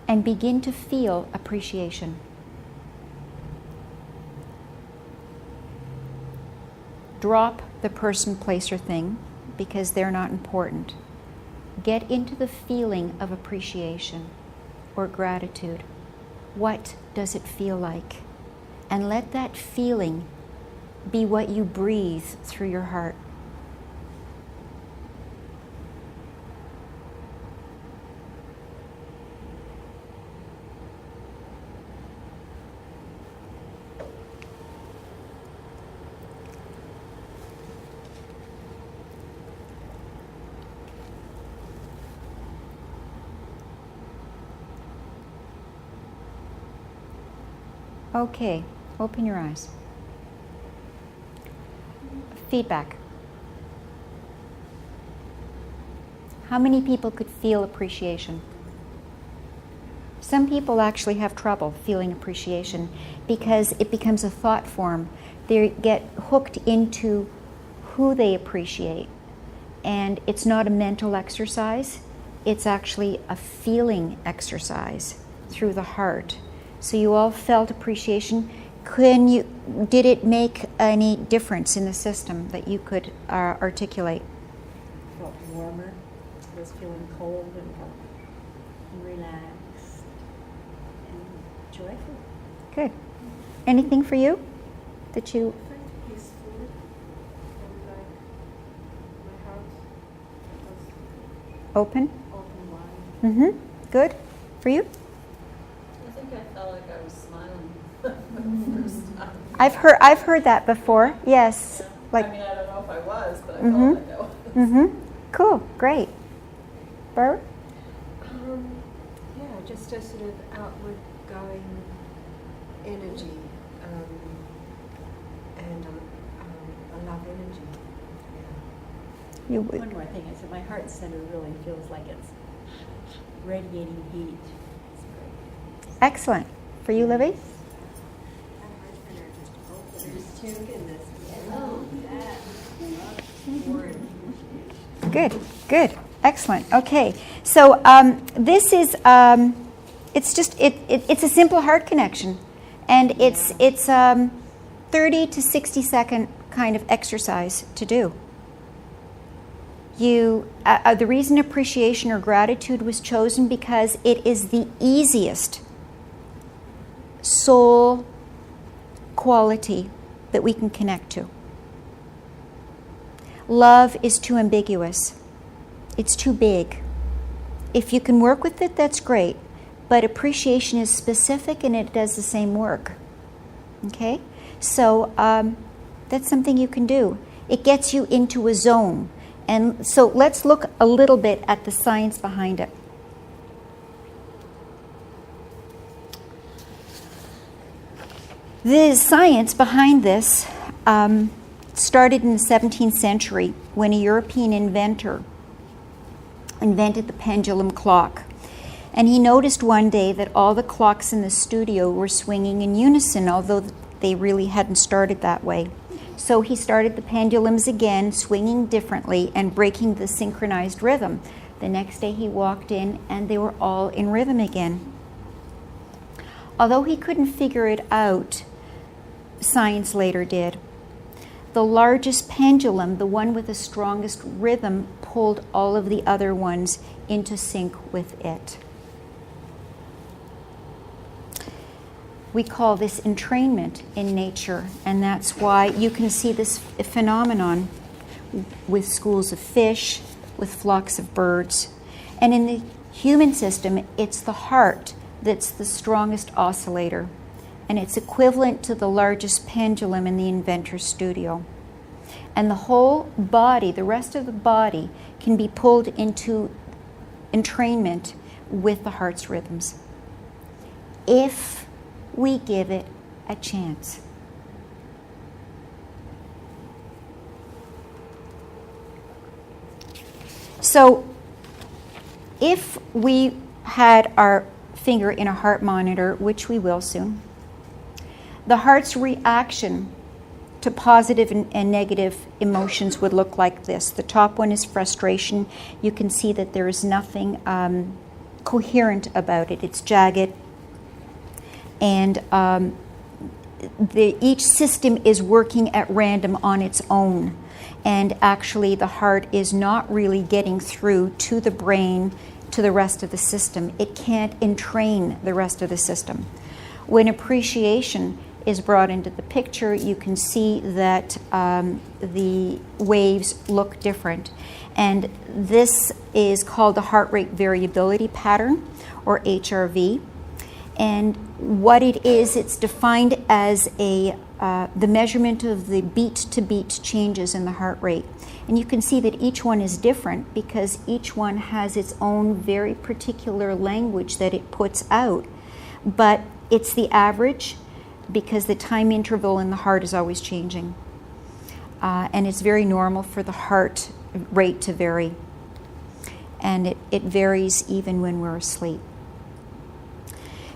And begin to feel appreciation. Drop the person, place, or thing because they're not important. Get into the feeling of appreciation or gratitude. What does it feel like? And let that feeling be what you breathe through your heart. Okay, open your eyes. Feedback. How many people could feel appreciation? Some people actually have trouble feeling appreciation because it becomes a thought form. They get hooked into who they appreciate. And it's not a mental exercise, it's actually a feeling exercise through the heart. So you all felt appreciation. Did it make any difference in the system that you could articulate? I felt warmer. I was feeling cold and relaxed and joyful. Good. Anything for you that you? Peaceful and like my heart was Open? open wide. Mm-hmm. Good. For you? I think I felt like I was smiling for the first time. I've heard that before. Yes. Yeah. Like. I mean, I don't know if I was, but I Mhm. felt like I was. Mm-hmm. Cool. Great. Barbara? Yeah, just a sort of outward going energy, and a love energy. Yeah. You. One more thing, I said my heart center really feels like it's radiating heat. It's great. Excellent. For you, Libby? There's two in this. Good, good, excellent. Okay, so this is it's a simple heart connection, and it's 30 to 60 second kind of exercise to do. The reason appreciation or gratitude was chosen because it is the easiest soul quality that we can connect to. Love is too ambiguous. It's too big. If you can work with it, that's great. but appreciation is specific and it does the same work. Okay? So that's something you can do. It gets you into a zone. And so let's look a little bit at the science behind it. The science behind this started in the 17th century when a European inventor invented the pendulum clock. And he noticed one day that all the clocks in the studio were swinging in unison, although they really hadn't started that way. So he started the pendulums again, swinging differently and breaking the synchronized rhythm. The next day he walked in and they were all in rhythm again. Although he couldn't figure it out, science later did. The largest pendulum, the one with the strongest rhythm, pulled all of the other ones into sync with it. We call this entrainment in nature, and that's why you can see this phenomenon with schools of fish, with flocks of birds. And in the human system, it's the heart that's the strongest oscillator, and it's equivalent to the largest pendulum in the inventor's studio. And the whole body, the rest of the body, can be pulled into entrainment with the heart's rhythms, if we give it a chance. So if we had our finger in a heart monitor, which we will soon, the heart's reaction to positive and negative emotions would look like this. The top one is frustration. You can see that there is nothing coherent about it. It's jagged. And each system is working at random on its own. And actually the heart is not really getting through to the brain, to the rest of the system. It can't entrain the rest of the system. When appreciation is brought into the picture, you can see that the waves look different. And this is called the heart rate variability pattern, or HRV. And what it is, it's defined as the measurement of the beat-to-beat changes in the heart rate. And you can see that each one is different because each one has its own very particular language that it puts out. But it's the average, because the time interval in the heart is always changing. And it's very normal for the heart rate to vary. And it varies even when we're asleep.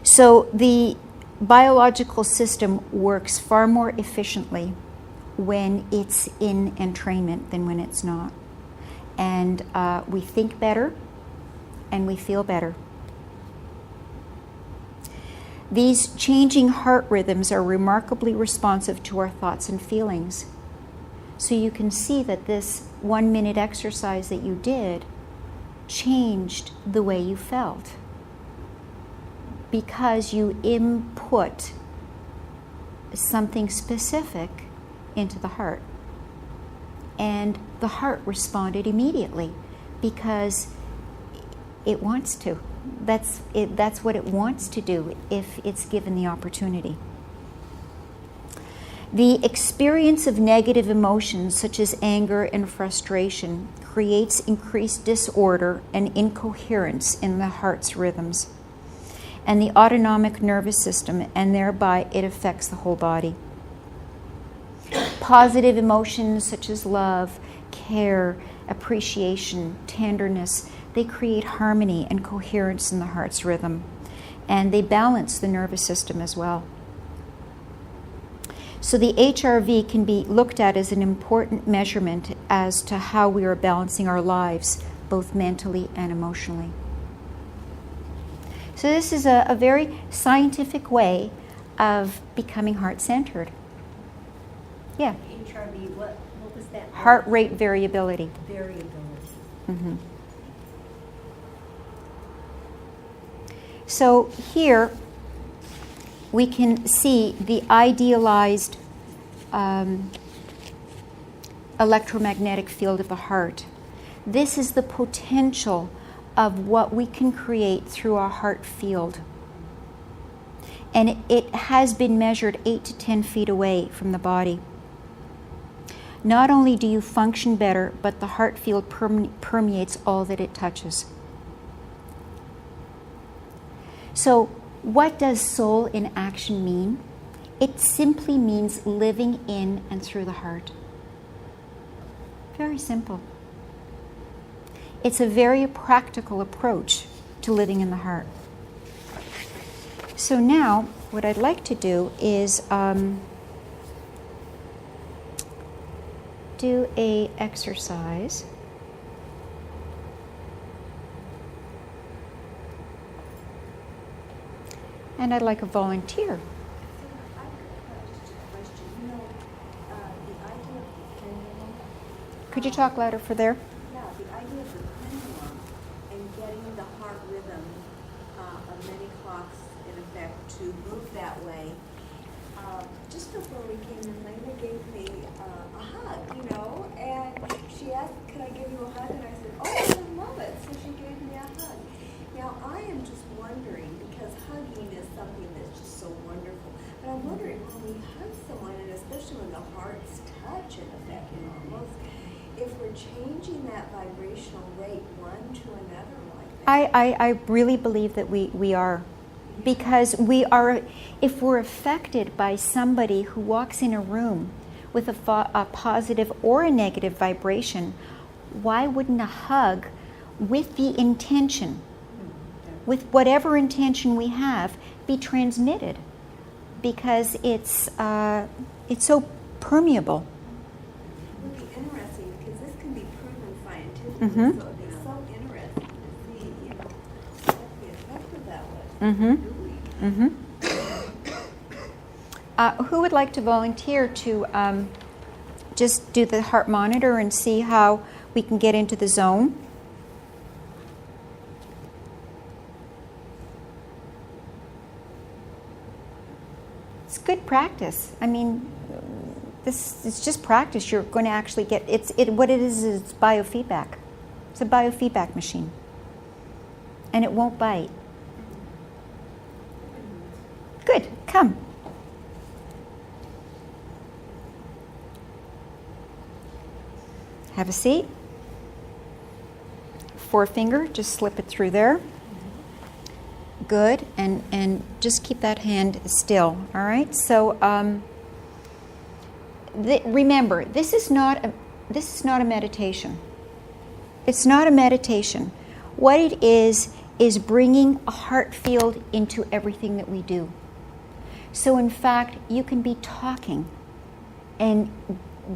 So the biological system works far more efficiently when it's in entrainment than when it's not. And we think better and we feel better. These changing heart rhythms are remarkably responsive to our thoughts and feelings. So you can see that this 1-minute exercise that you did changed the way you felt, because you input something specific into the heart. And the heart responded immediately because it wants to. That's what it wants to do if it's given the opportunity. The experience of negative emotions such as anger and frustration creates increased disorder and incoherence in the heart's rhythms and the autonomic nervous system, and thereby it affects the whole body. Positive emotions such as love, care, appreciation, tenderness, they create harmony and coherence in the heart's rhythm, and they balance the nervous system as well. So the HRV can be looked at as an important measurement as to how we are balancing our lives, both mentally and emotionally. So this is a very scientific way of becoming heart-centered. Yeah. HRV, what was that? Heart rate variability. Variability. Mm-hmm. So here we can see the idealized electromagnetic field of the heart. This is the potential of what we can create through our heart field. And it has been measured 8 to 10 feet away from the body. Not only do you function better, but the heart field permeates all that it touches. So, what does soul in action mean? It simply means living in and through the heart. Very simple. It's a very practical approach to living in the heart. So now, what I'd like to do is do a exercise. And I'd like a volunteer. Could you talk louder for there? Yeah, the idea of the pendulum and getting the heart rhythm of many clocks in effect to move that way. Just before we came in, Lena gave me a hug, and she asked, "Could I give you a hug?" And I said, "Oh, I would love it." So she gave me a hug. Now I am just wondering, because hugging is something that's just so wonderful, but I'm wondering when we hug someone, and especially when the hearts touch in effect, almost, if we're changing that vibrational rate one to another like that. I really believe that we are. Because we are, if we're affected by somebody who walks in a room with a positive or a negative vibration, why wouldn't a hug with the intention, with whatever intention we have, be transmitted? Because it's so permeable. It would be interesting because this can be proven scientifically, Mhm. so it'd be so interesting to see, what the effect of that was. Mm-hmm. Mm-hmm. Who would like to volunteer to just do the heart monitor and see how we can get into the zone? It's good practice. I mean, it's just practice. You're going to actually get what it is it's biofeedback. It's a biofeedback machine, and it won't bite. Good. Come. Have a seat. Forefinger, just slip it through there. Good. And just keep that hand still. All right. So remember, this is not a meditation. It's not a meditation. What it is bringing a heart field into everything that we do. So in fact, you can be talking and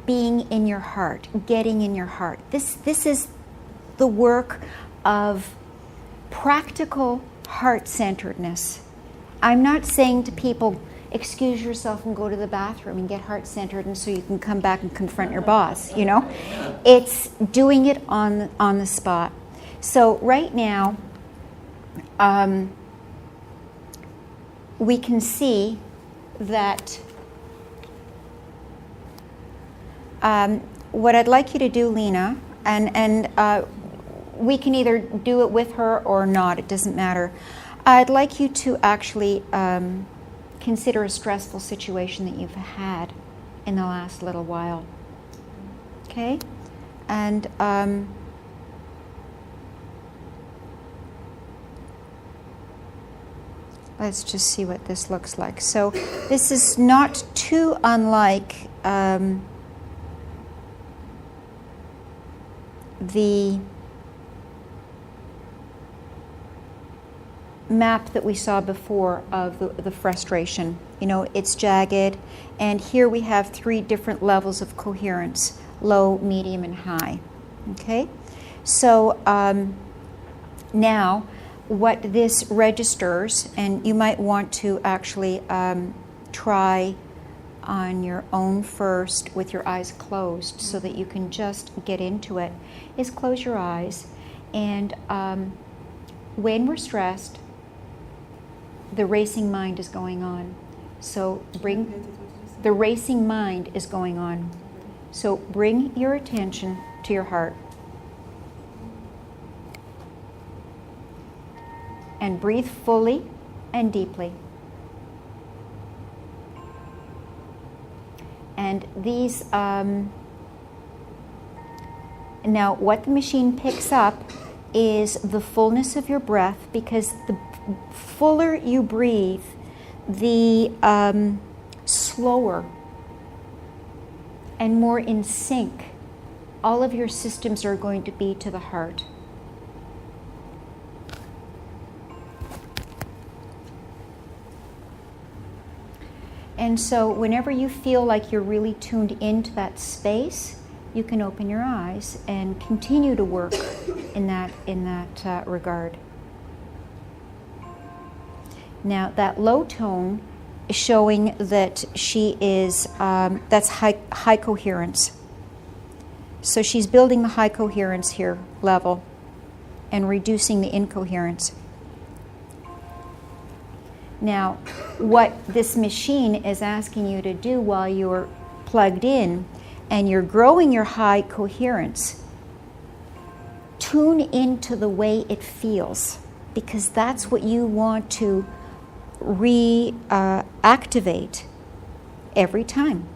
being in your heart, getting in your heart. This is the work of practical heart-centeredness. I'm not saying to people, excuse yourself and go to the bathroom and get heart-centered and so you can come back and confront your boss, It's doing it on the spot. So right now, we can see that what I'd like you to do, Lena, and we can either do it with her or not, it doesn't matter. I'd like you to actually consider a stressful situation that you've had in the last little while. Okay? And let's just see what this looks like. So this is not too unlike the map that we saw before of the frustration. It's jagged, and here we have 3 different levels of coherence: low, medium, and high. Okay? So now what this registers, and you might want to actually try on your own first with your eyes closed so that you can just get into it, is close your eyes. And when we're stressed, the racing mind is going on. So the racing mind is going on. So bring your attention to your heart. And breathe fully and deeply. And these, now what the machine picks up is the fullness of your breath, because the fuller you breathe, the slower and more in sync all of your systems are going to be to the heart. And so whenever you feel like you're really tuned into that space, you can open your eyes and continue to work in that regard. Now that low tone is showing that she is, that's high coherence. So she's building the high coherence here level and reducing the incoherence. Now, what this machine is asking you to do while you're plugged in and you're growing your high coherence, tune into the way it feels, because that's what you want to reactivate every time.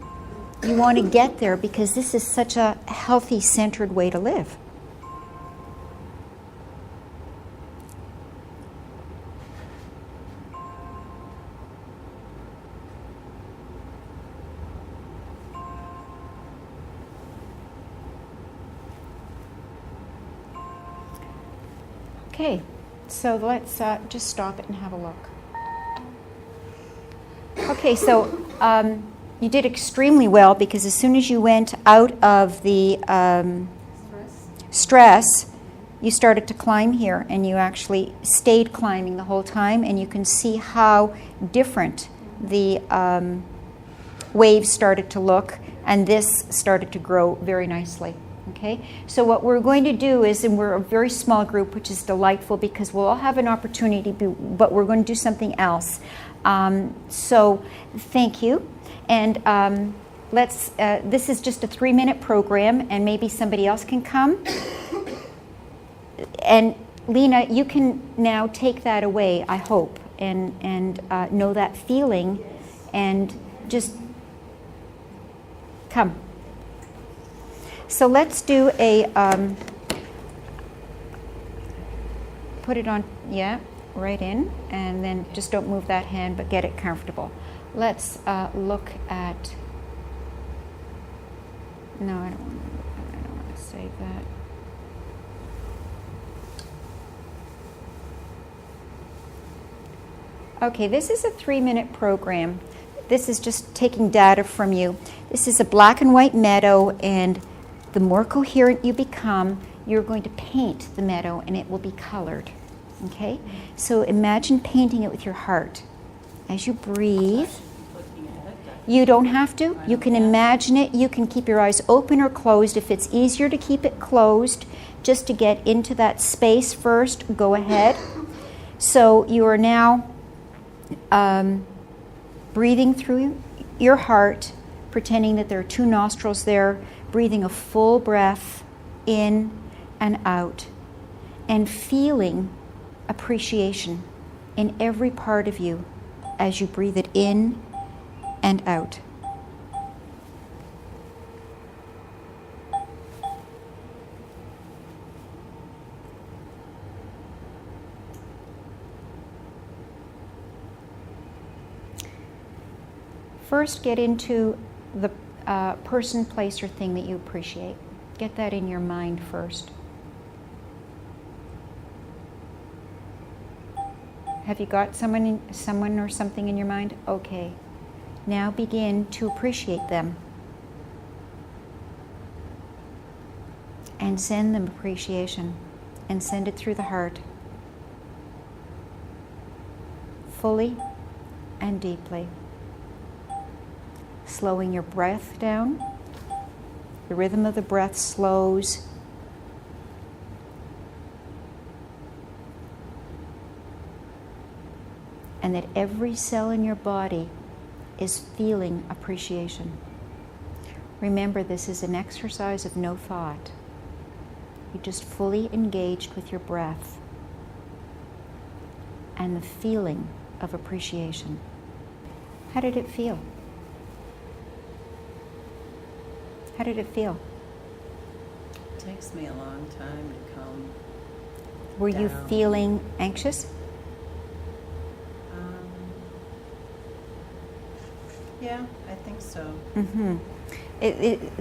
You want to get there because this is such a healthy, centered way to live. Okay, so let's just stop it and have a look. Okay, so you did extremely well, because as soon as you went out of the stress, you started to climb here, and you actually stayed climbing the whole time, and you can see how different the waves started to look, and this started to grow very nicely. Okay, so what we're going to do is, and we're a very small group, which is delightful because we'll all have an opportunity, but we're going to do something else. So thank you. And let's, this is just a 3-minute program, and maybe somebody else can come. And Lena, you can now take that away, I hope, and know that feeling, and just come. So let's do a, put it on, yeah, right in, and then just don't move that hand, but get it comfortable. Let's look at, no, I don't want to save that. Okay, this is a 3-minute program. This is just taking data from you. This is a black and white meadow, and the more coherent you become, you're going to paint the meadow and it will be colored. Okay? So imagine painting it with your heart. As you breathe, you don't have to. You can imagine it. You can keep your eyes open or closed. If it's easier to keep it closed, just to get into that space first, go ahead. So you are now breathing through your heart, pretending that there are 2 nostrils there, breathing a full breath in and out, and feeling appreciation in every part of you as you breathe it in and out. First, get into the person, place, or thing that you appreciate. Get that in your mind first. Have you got someone or something in your mind? Okay. Now begin to appreciate them. And send them appreciation. And send it through the heart. Fully and deeply. Slowing your breath down. The rhythm of the breath slows. And that every cell in your body is feeling appreciation. Remember, this is an exercise of no thought. You're just fully engaged with your breath. and the feeling of appreciation. How did it feel? How did it feel? It takes me a long time to come. Were you Down. feeling anxious? Yeah, I think so. Mm-hmm.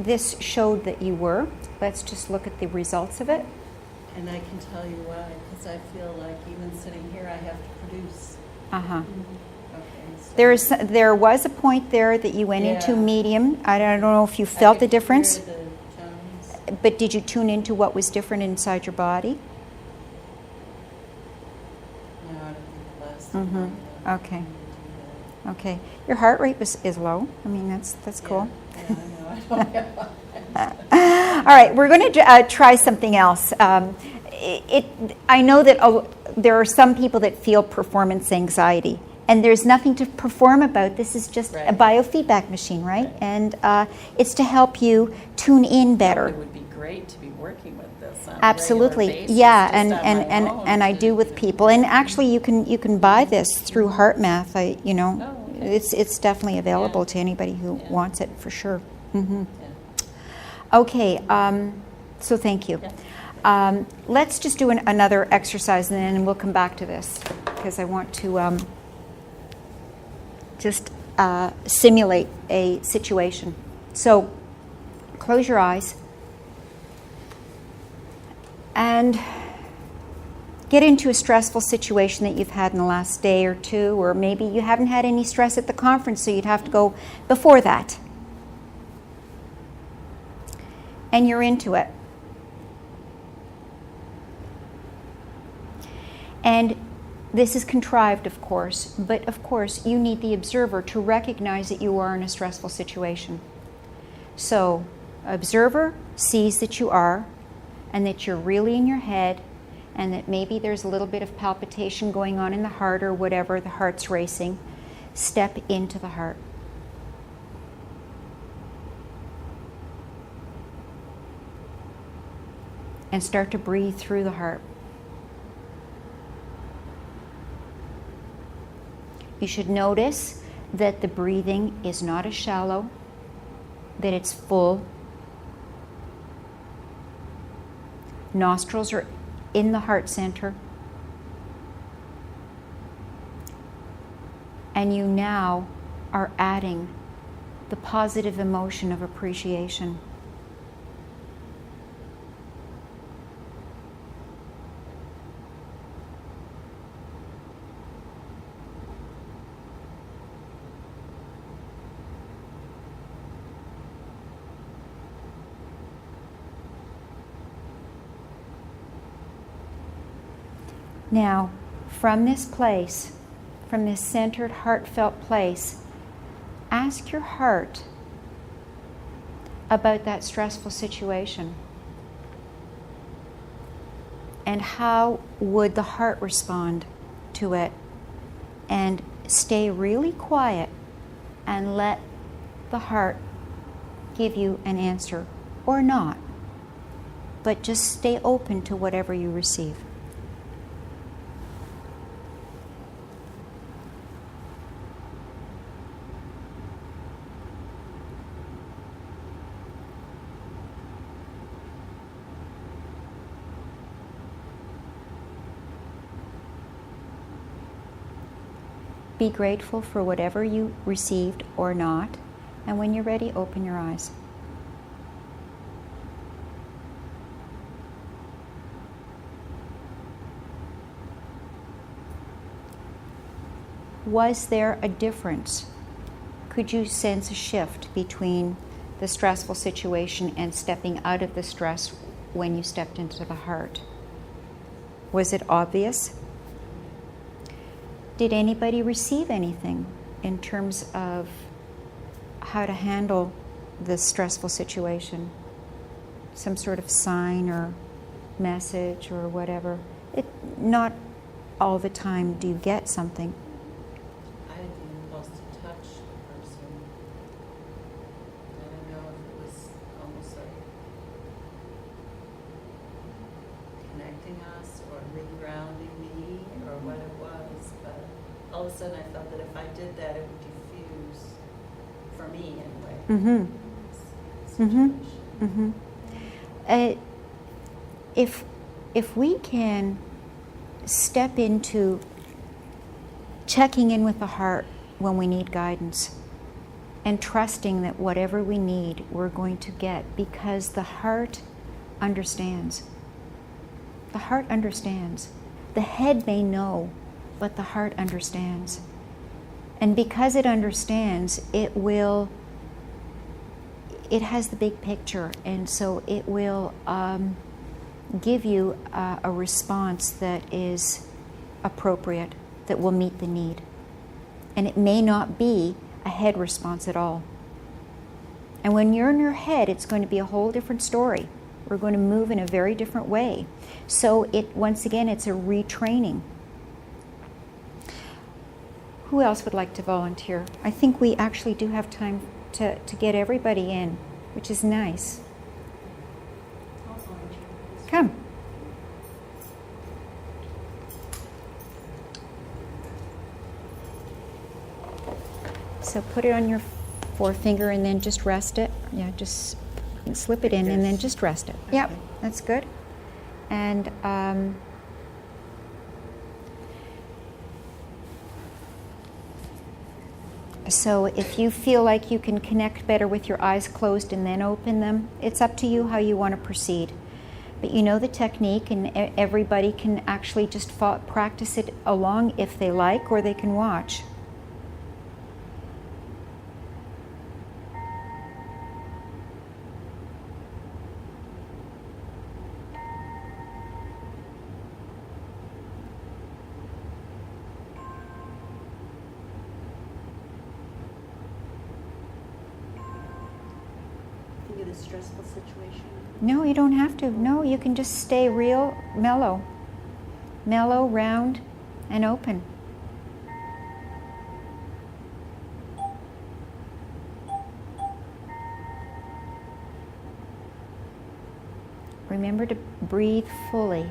This showed that you were. Let's just look at the results of it. And I can tell you why, because I feel like even sitting here, I have to produce. Uh-huh. Okay. So There was a point there that you went into Yeah. medium. I don't know if you I felt the could hear difference, the tones. but did you tune into what was different inside your body? No, I don't think it lasted Mhm. long enough Okay. for me to do Okay. Your heart rate is low. I mean, that's that. cool. Yeah, I know. I don't have All right, we're going to try something else. I know that there are some people that feel performance anxiety, and there's nothing to perform about. This is just a Right. biofeedback machine, right? And it's to help you tune in better. It would be great to be working with this on a Absolutely, regular basis, yeah, just and on and my and own I to, do with people, and actually you can buy this through HeartMath. Oh, okay. It's definitely available Yeah. to anybody who Yeah. wants it for sure. Hmm. Yeah. Okay, so thank you. Yeah. Let's just do another exercise, and then we'll come back to this because I want to just simulate a situation. So close your eyes and get into a stressful situation that you've had in the last day or two, or maybe you haven't had any stress at the conference, so you'd have to go before that. And you're into it. And this is contrived, of course, but of course you need the observer to recognize that you are in a stressful situation. So, observer sees that you are, and that you're really in your head, and that maybe there's a little bit of palpitation going on in the heart or whatever, the heart's racing. Step into the heart. And start to breathe through the heart. You should notice that the breathing is not as shallow, that it's full. Nostrils are in the heart center. And you now are adding the positive emotion of appreciation. Now, from this place, from this centered, heartfelt place, ask your heart about that stressful situation. And how would the heart respond to it? And stay really quiet and let the heart give you an answer, or not. But just stay open to whatever you receive. Be grateful for whatever you received or not, and when you're ready, open your eyes. Was there a difference? Could you sense a shift between the stressful situation and stepping out of the stress when you stepped into the heart? Was it obvious? Did anybody receive anything in terms of how to handle this stressful situation? Some sort of sign or message or whatever? Not all the time do you get something. I had the impulse to touch the person. I don't know if it was almost like connecting us or regrounding me or what it was. nice, but all of a sudden I felt that if I did that, it would diffuse, for me anyway. Mm-hmm. this Mm-hmm. situation. Mm-hmm. If we can step into checking in with the heart when we need guidance and trusting that whatever we need, we're going to get, because the heart understands. The heart understands. The head may know, but the heart understands. And because it understands, it has the big picture, and so it will give you a response that is appropriate, that will meet the need. And it may not be a head response at all. And when you're in your head, it's going to be a whole different story. We're going to move in a very different way. So once again, it's a retraining. Who else would like to volunteer? I think we actually do have time to get everybody in, which is nice. I'll volunteer. Come. So put it on your forefinger and then just rest it. Yeah, just slip it in and then just rest it. Yep, that's good. And so if you feel like you can connect better with your eyes closed and then open them, it's up to you how you want to proceed. But you know the technique, and everybody can actually just practice it along if they like, or they can watch. Think of the stressful situation. No, you don't have to. No, you can just stay real mellow. Mellow, round, and open. Remember to breathe fully.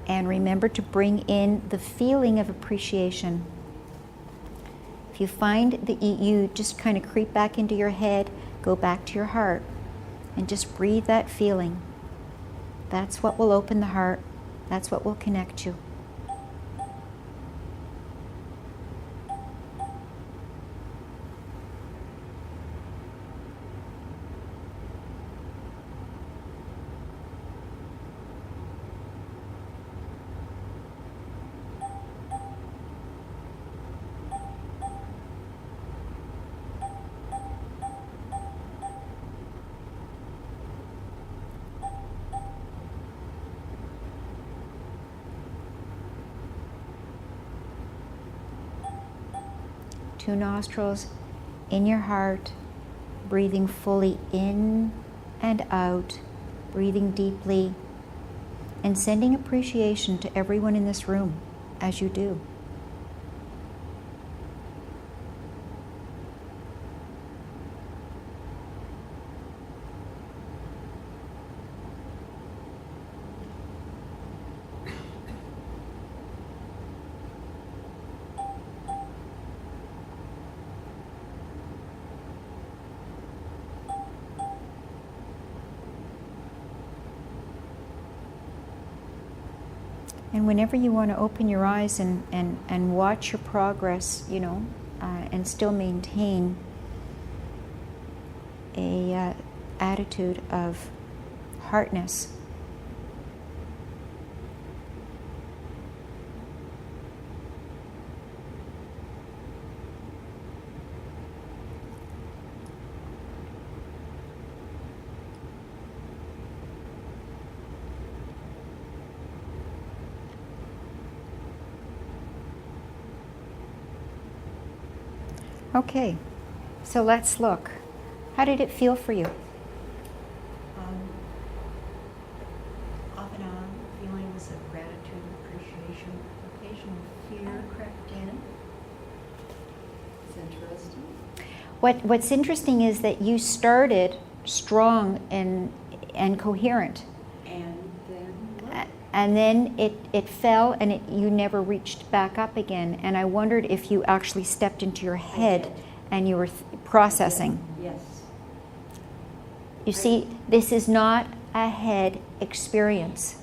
And remember to bring in the feeling of appreciation. If you find that you just kind of creep back into your head, go back to your heart and just breathe that feeling. That's what will open the heart. That's what will connect you. Two nostrils in your heart, breathing fully in and out, breathing deeply, and sending appreciation to everyone in this room as you do. And whenever you want to open your eyes and watch your progress, and still maintain a attitude of heartness. Okay, so let's look. How did it feel for you? Off and on, feelings of gratitude, appreciation, occasional fear crept in. What's interesting is that you started strong and coherent, And then what? and then it fell, and you never reached back up again. And I wondered if you actually stepped into your head did. and you were processing. Yes. You see, this is not a head experience.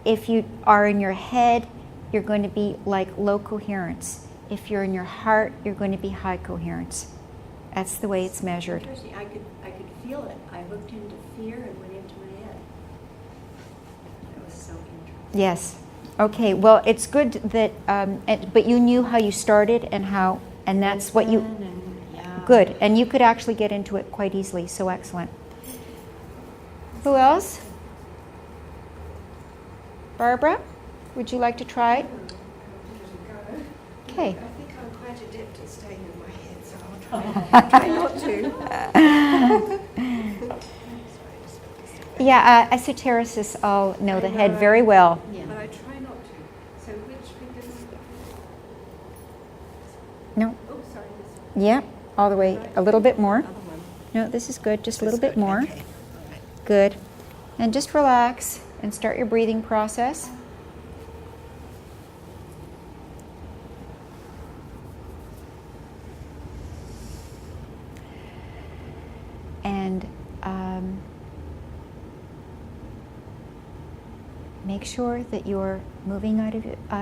If you are in your head, you're going to be like low coherence. If you're in your heart, you're going to be high coherence. That's the way it's measured. Interesting. I could feel it. I hooked into fear and went into my head. That was so interesting. Yes. Okay. Well, it's good that, but you knew how you started and that's what you. Yeah. Good, and you could actually get into it quite easily. So excellent. Who else? Barbara, would you like to try? Okay. I think I'm quite adept at staying in my head, so I'll try not to. Yeah, esotericists all know the head very well. But I try not to. So which fingers? No. Oh, sorry. This one. Yeah, all the way. A little bit more. Other one. No, this is good. Just a This little is bit good. more. Okay. All right. Good. And just relax and start your breathing process. And make sure that you're moving out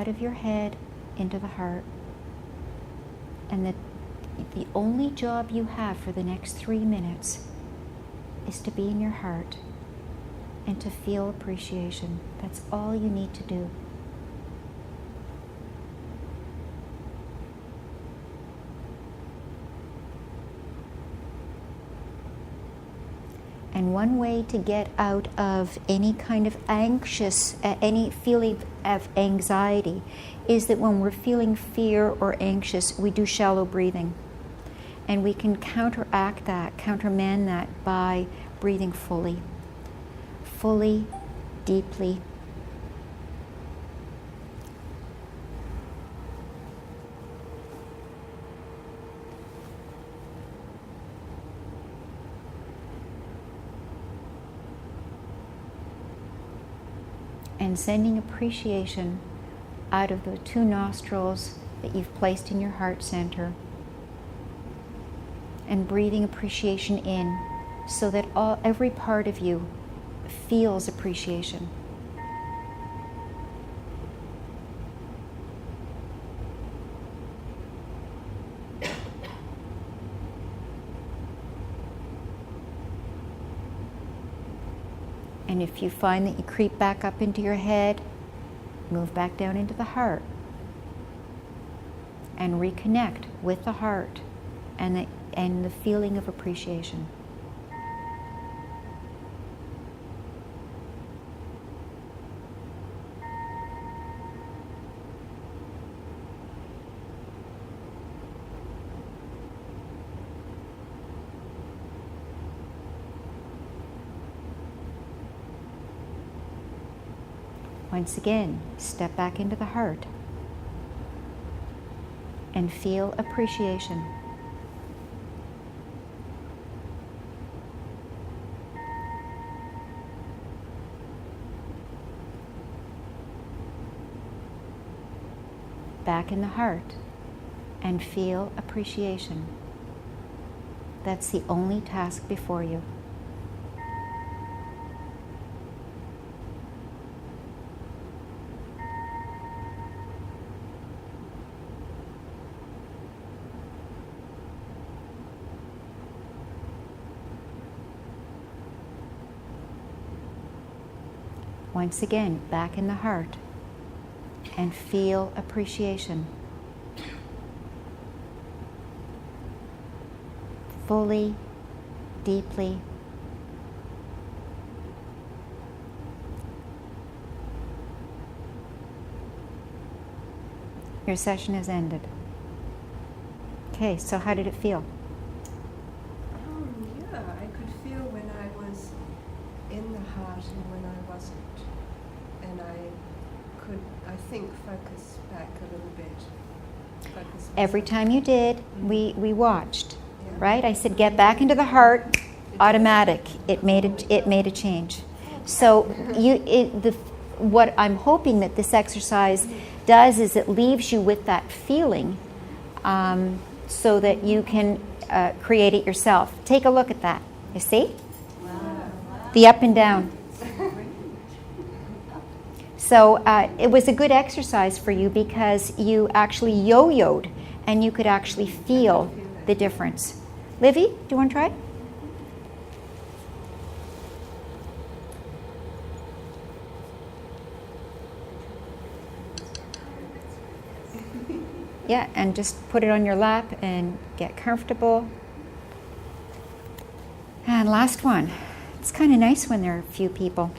of your head into the heart, and that the only job you have for the next 3 minutes is to be in your heart and to feel appreciation. That's all you need to do. And one way to get out of any kind of any feeling of anxiety is that when we're feeling fear or anxious, we do shallow breathing. And we can countermand that by breathing fully, deeply. And sending appreciation out of the 2 nostrils that you've placed in your heart center. And breathing appreciation in so that every part of you feels appreciation. And if you find that you creep back up into your head, move back down into the heart and reconnect with the heart and the feeling of appreciation. Once again, step back into the heart and feel appreciation. Back in the heart and feel appreciation. That's the only task before you. Once again, back in the heart and feel appreciation. Fully, deeply. Your session has ended. Okay, so how did it feel? Yeah, I could feel when I was in the heart and when I wasn't. And I could, I think, focus back a little bit. Focus Every myself. time you did, we watched. right? I said, get back into the heart, automatic. It made a change. So what I'm hoping that this exercise does is it leaves you with that feeling so that you can create it yourself. Take a look at that. You see? The up and down. So it was a good exercise for you because you actually yo-yoed and you could actually feel the difference. Livy, do you want to try? Yeah, and just put it on your lap and get comfortable. And last one. It's kind of nice when there are a few people.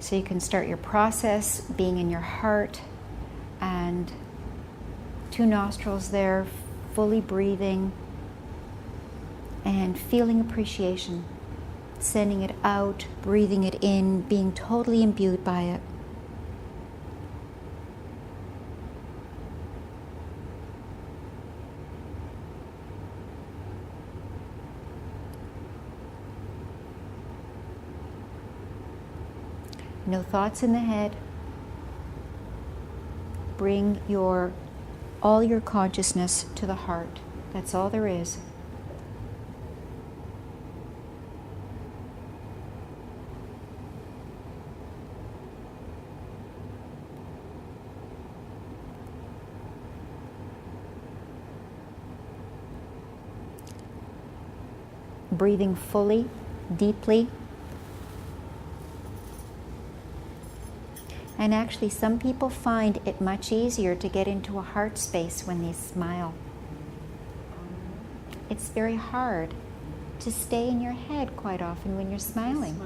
So you can start your process being in your heart and 2 nostrils there, fully breathing and feeling appreciation. Sending it out, breathing it in, being totally imbued by it. No thoughts in the head. Bring all your consciousness to the heart. That's all there is. Breathing fully, deeply. And actually, some people find it much easier to get into a heart space when they smile. It's very hard to stay in your head quite often when you're smiling.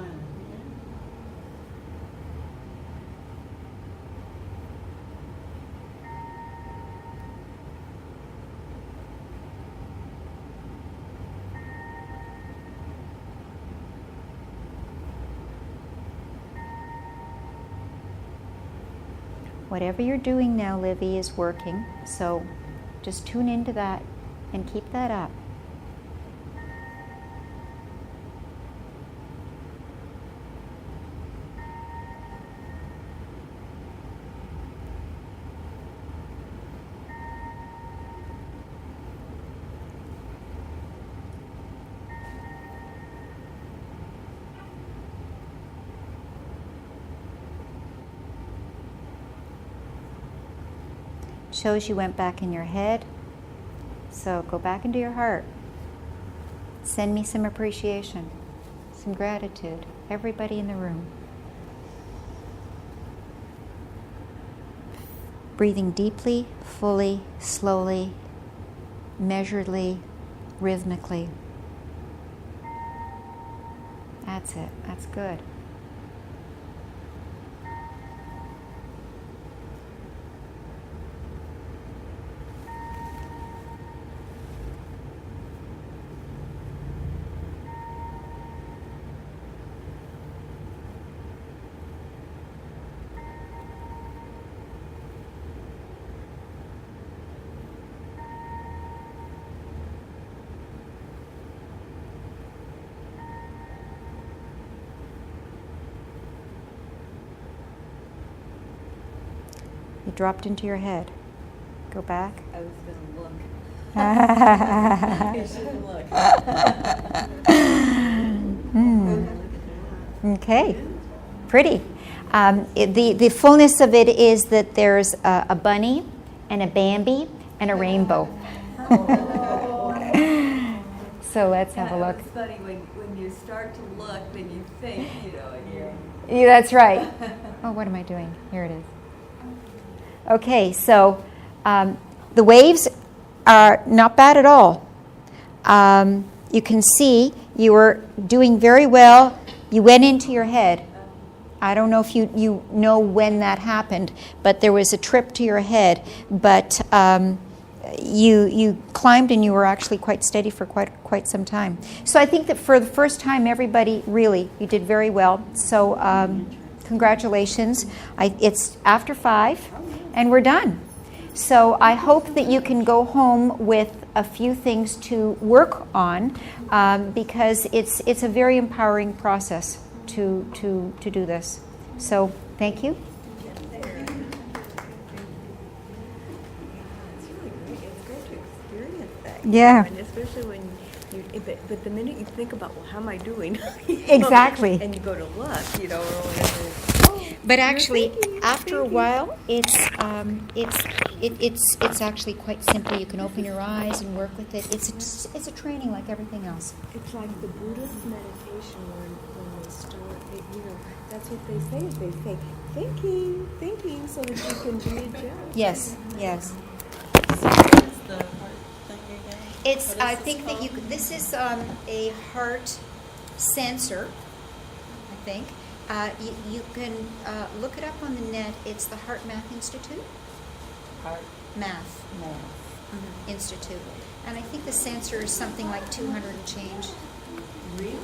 Whatever you're doing now, Livy, is working. So just tune into that and keep that up. Shows you went back in your head. So go back into your heart. Send me some appreciation, some gratitude, everybody in the room. Breathing deeply, fully, slowly, measuredly, rhythmically. That's it. That's good. You dropped into your head. Go back. I was gonna look. Okay, pretty. The fullness of it is that there's a bunny and a Bambi and a rainbow. So let's have a look. It's funny when you start to look, then you think, and you're. Yeah, that's right. Oh, what am I doing? Here it is. Okay, so the waves are not bad at all. You can see you were doing very well. You went into your head. I don't know if you know when that happened, but there was a trip to your head. But you climbed and you were actually quite steady for quite some time. So I think that for the first time, everybody really, you did very well. So congratulations. It's after 5. And we're done. So I hope that you can go home with a few things to work on, because it's a very empowering process to do this. So thank you. It's really great. It's great to experience that. Yeah. And especially when but the minute you think about, well, how am I doing? Exactly. And you go to look, or whatever. But actually, after a while, it's actually quite simple. You can open your eyes and work with it. It's a training like everything else. It's like the Buddhist meditation when they start, that's what they say, is they say, thinking, so that you can be a judge. Yes. What's the heart thing again? It's. What is I this think that called? this is a heart sensor. I think you can look it up on the net. It's the Heart Math Institute. Heart Math Institute, and I think the sensor is something like 200 and change. Really?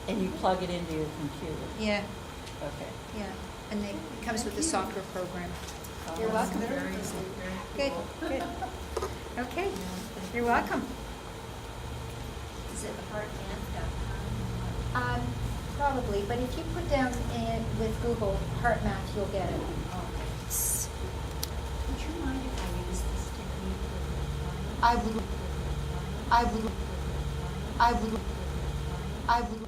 And you plug it into your computer. Yeah. Okay. Yeah, and it comes with a software program. You're Oh, welcome. very easy, very Good, cool. good. Okay, you're welcome. Is it heartmath.com? Probably, but if you put down with Google Heart Math, you'll get it. Would you mind if I use this technique with the client? I would.